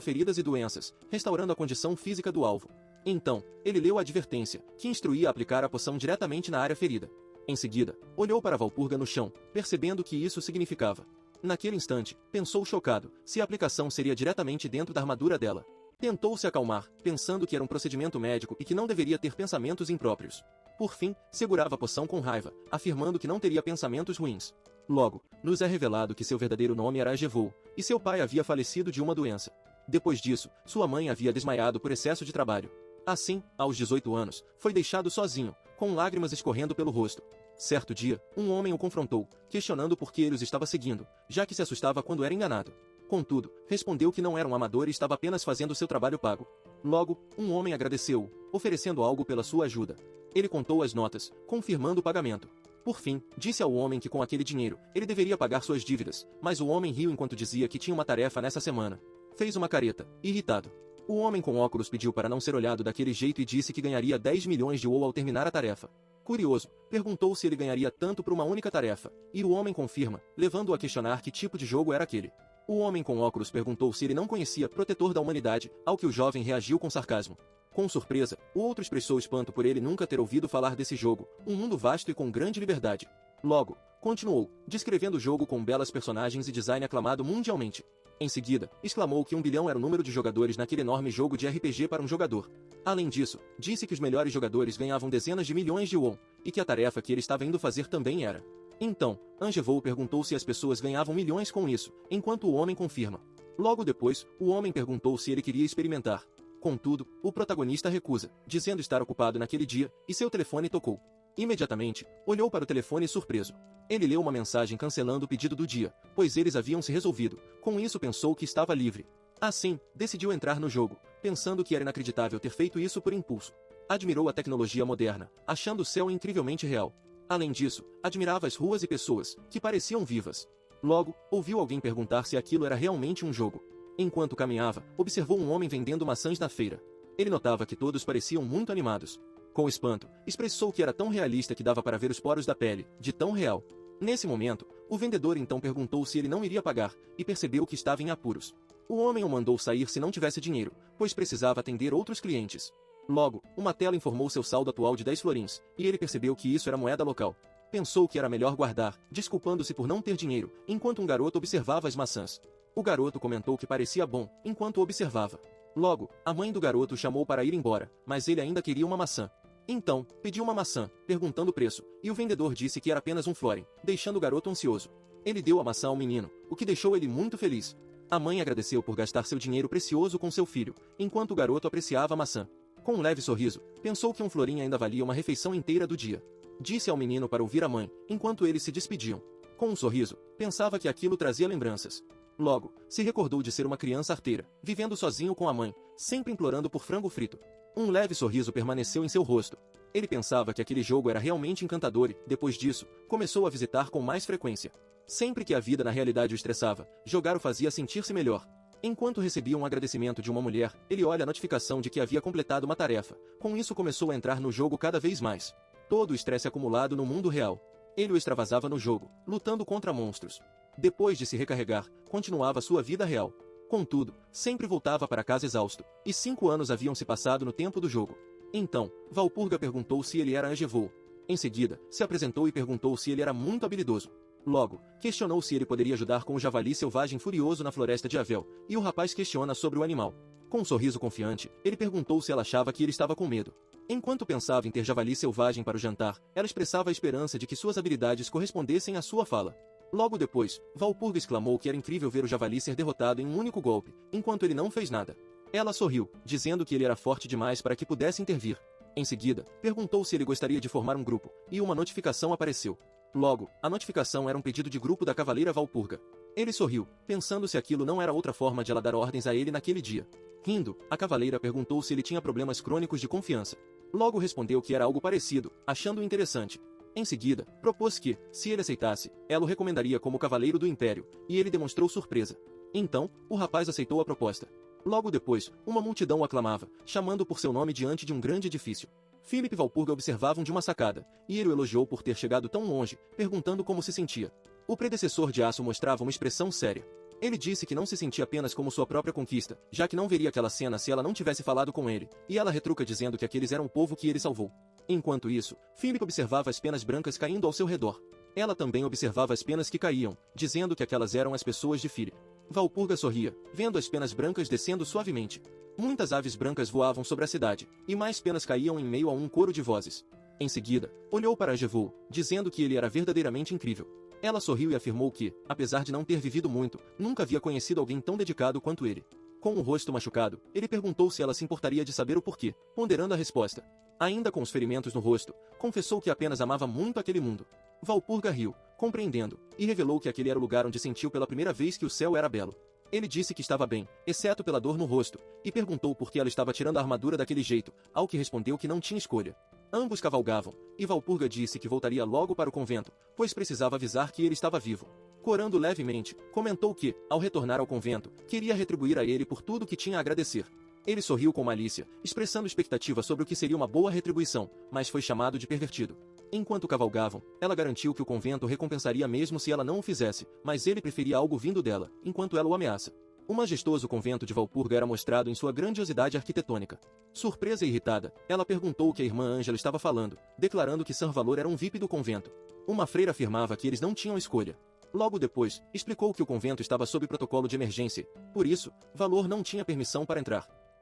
feridas e doenças, restaurando a condição física do alvo. Então, ele leu a advertência, que instruía a aplicar a poção diretamente na área ferida. Em seguida, olhou para Valpurga no chão, percebendo o que isso significava. Naquele instante, pensou chocado, se a aplicação seria diretamente dentro da armadura dela. Tentou se acalmar, pensando que era um procedimento médico e que não deveria ter pensamentos impróprios. Por fim, segurava a poção com raiva, afirmando que não teria pensamentos ruins. Logo, nos é revelado que seu verdadeiro nome era Angevou, e seu pai havia falecido de uma doença. Depois disso, sua mãe havia desmaiado por excesso de trabalho. Assim, aos 18 anos, foi deixado sozinho, com lágrimas escorrendo pelo rosto. Certo dia, um homem o confrontou, questionando por que ele os estava seguindo, já que se assustava quando era enganado. Contudo, respondeu que não era um amador e estava apenas fazendo seu trabalho pago. Logo, um homem agradeceu-o, oferecendo algo pela sua ajuda. Ele contou as notas, confirmando o pagamento. Por fim, disse ao homem que com aquele dinheiro, ele deveria pagar suas dívidas, mas o homem riu enquanto dizia que tinha uma tarefa nessa semana. Fez uma careta, irritado. O homem com óculos pediu para não ser olhado daquele jeito e disse que ganharia 10 milhões de WoW ao terminar a tarefa. Curioso, perguntou se ele ganharia tanto por uma única tarefa, e o homem confirma, levando-o a questionar que tipo de jogo era aquele. O homem com óculos perguntou se ele não conhecia Protetor da Humanidade, ao que o jovem reagiu com sarcasmo. Com surpresa, o outro expressou espanto por ele nunca ter ouvido falar desse jogo, um mundo vasto e com grande liberdade. Logo, continuou, descrevendo o jogo com belas personagens e design aclamado mundialmente. Em seguida, exclamou que 1 bilhão era o número de jogadores naquele enorme jogo de RPG para um jogador. Além disso, disse que os melhores jogadores ganhavam dezenas de milhões de WoW, e que a tarefa que ele estava indo fazer também era. Então, Angevou perguntou se as pessoas ganhavam milhões com isso, enquanto o homem confirma. Logo depois, o homem perguntou se ele queria experimentar. Contudo, o protagonista recusa, dizendo estar ocupado naquele dia, e seu telefone tocou. Imediatamente, olhou para o telefone surpreso. Ele leu uma mensagem cancelando o pedido do dia, pois eles haviam se resolvido. Com isso pensou que estava livre. Assim, decidiu entrar no jogo, pensando que era inacreditável ter feito isso por impulso. Admirou a tecnologia moderna, achando o céu incrivelmente real. Além disso, admirava as ruas e pessoas, que pareciam vivas. Logo, ouviu alguém perguntar se aquilo era realmente um jogo. Enquanto caminhava, observou um homem vendendo maçãs na feira. Ele notava que todos pareciam muito animados. Com espanto, expressou que era tão realista que dava para ver os poros da pele, de tão real. Nesse momento, o vendedor então perguntou se ele não iria pagar, e percebeu que estava em apuros. O homem o mandou sair se não tivesse dinheiro, pois precisava atender outros clientes. Logo, uma tela informou seu saldo atual de 10 florins, e ele percebeu que isso era moeda local. Pensou que era melhor guardar, desculpando-se por não ter dinheiro, enquanto um garoto observava as maçãs. O garoto comentou que parecia bom, enquanto observava. Logo, a mãe do garoto o chamou para ir embora, mas ele ainda queria uma maçã. Então, pediu uma maçã, perguntando o preço, e o vendedor disse que era apenas um florin, deixando o garoto ansioso. Ele deu a maçã ao menino, o que deixou ele muito feliz. A mãe agradeceu por gastar seu dinheiro precioso com seu filho, enquanto o garoto apreciava a maçã. Com um leve sorriso, pensou que um florim ainda valia uma refeição inteira do dia. Disse ao menino para ouvir a mãe, enquanto eles se despediam. Com um sorriso, pensava que aquilo trazia lembranças. Logo, se recordou de ser uma criança arteira, vivendo sozinho com a mãe, sempre implorando por frango frito. Um leve sorriso permaneceu em seu rosto. Ele pensava que aquele jogo era realmente encantador e, depois disso, começou a visitar com mais frequência. Sempre que a vida na realidade o estressava, jogar o fazia sentir-se melhor. Enquanto recebia um agradecimento de uma mulher, ele olha a notificação de que havia completado uma tarefa. Com isso começou a entrar no jogo cada vez mais. Todo o estresse acumulado no mundo real. Ele o extravasava no jogo, lutando contra monstros. Depois de se recarregar, continuava sua vida real. Contudo, sempre voltava para casa exausto, e 5 anos haviam se passado no tempo do jogo. Então, Valpurga perguntou se ele era Angevou. Em seguida, se apresentou e perguntou se ele era muito habilidoso. Logo, questionou se ele poderia ajudar com o javali selvagem furioso na floresta de Avel, e o rapaz questiona sobre o animal. Com um sorriso confiante, ele perguntou se ela achava que ele estava com medo. Enquanto pensava em ter javali selvagem para o jantar, ela expressava a esperança de que suas habilidades correspondessem à sua fala. Logo depois, Valpurga exclamou que era incrível ver o javali ser derrotado em um único golpe, enquanto ele não fez nada. Ela sorriu, dizendo que ele era forte demais para que pudesse intervir. Em seguida, perguntou se ele gostaria de formar um grupo, e uma notificação apareceu. Logo, a notificação era um pedido de grupo da cavaleira Valpurga. Ele sorriu, pensando se aquilo não era outra forma de ela dar ordens a ele naquele dia. Rindo, a cavaleira perguntou se ele tinha problemas crônicos de confiança. Logo respondeu que era algo parecido, achando-o interessante. Em seguida, propôs que, se ele aceitasse, ela o recomendaria como cavaleiro do Império, e ele demonstrou surpresa. Então, o rapaz aceitou a proposta. Logo depois, uma multidão o aclamava, chamando por seu nome diante de um grande edifício. Philip e Valpurga observavam de uma sacada, e ele o elogiou por ter chegado tão longe, perguntando como se sentia. O predecessor de aço mostrava uma expressão séria. Ele disse que não se sentia apenas como sua própria conquista, já que não veria aquela cena se ela não tivesse falado com ele, e ela retruca dizendo que aqueles eram o povo que ele salvou. Enquanto isso, Philip observava as penas brancas caindo ao seu redor. Ela também observava as penas que caíam, dizendo que aquelas eram as pessoas de Philip. Valpurga sorria, vendo as penas brancas descendo suavemente. Muitas aves brancas voavam sobre a cidade, e mais penas caíam em meio a um coro de vozes. Em seguida, olhou para Angevou, dizendo que ele era verdadeiramente incrível. Ela sorriu e afirmou que, apesar de não ter vivido muito, nunca havia conhecido alguém tão dedicado quanto ele. Com o rosto machucado, ele perguntou se ela se importaria de saber o porquê, ponderando a resposta. Ainda com os ferimentos no rosto, confessou que apenas amava muito aquele mundo. Valpurga riu, compreendendo, e revelou que aquele era o lugar onde sentiu pela primeira vez que o céu era belo. Ele disse que estava bem, exceto pela dor no rosto, e perguntou por que ela estava tirando a armadura daquele jeito, ao que respondeu que não tinha escolha. Ambos cavalgavam, e Valpurga disse que voltaria logo para o convento, pois precisava avisar que ele estava vivo. Corando levemente, comentou que, ao retornar ao convento, queria retribuir a ele por tudo que tinha a agradecer. Ele sorriu com malícia, expressando expectativa sobre o que seria uma boa retribuição, mas foi chamado de pervertido. Enquanto cavalgavam, ela garantiu que o convento recompensaria mesmo se ela não o fizesse, mas ele preferia algo vindo dela, enquanto ela o ameaça. O majestoso convento de Valpurga era mostrado em sua grandiosidade arquitetônica. Surpresa e irritada, ela perguntou o que a irmã Ângela estava falando, declarando que Sir Valor era um VIP do convento. Uma freira afirmava que eles não tinham escolha. Logo depois, explicou que o convento estava sob protocolo de emergência, por isso, Valor não tinha permissão para entrar.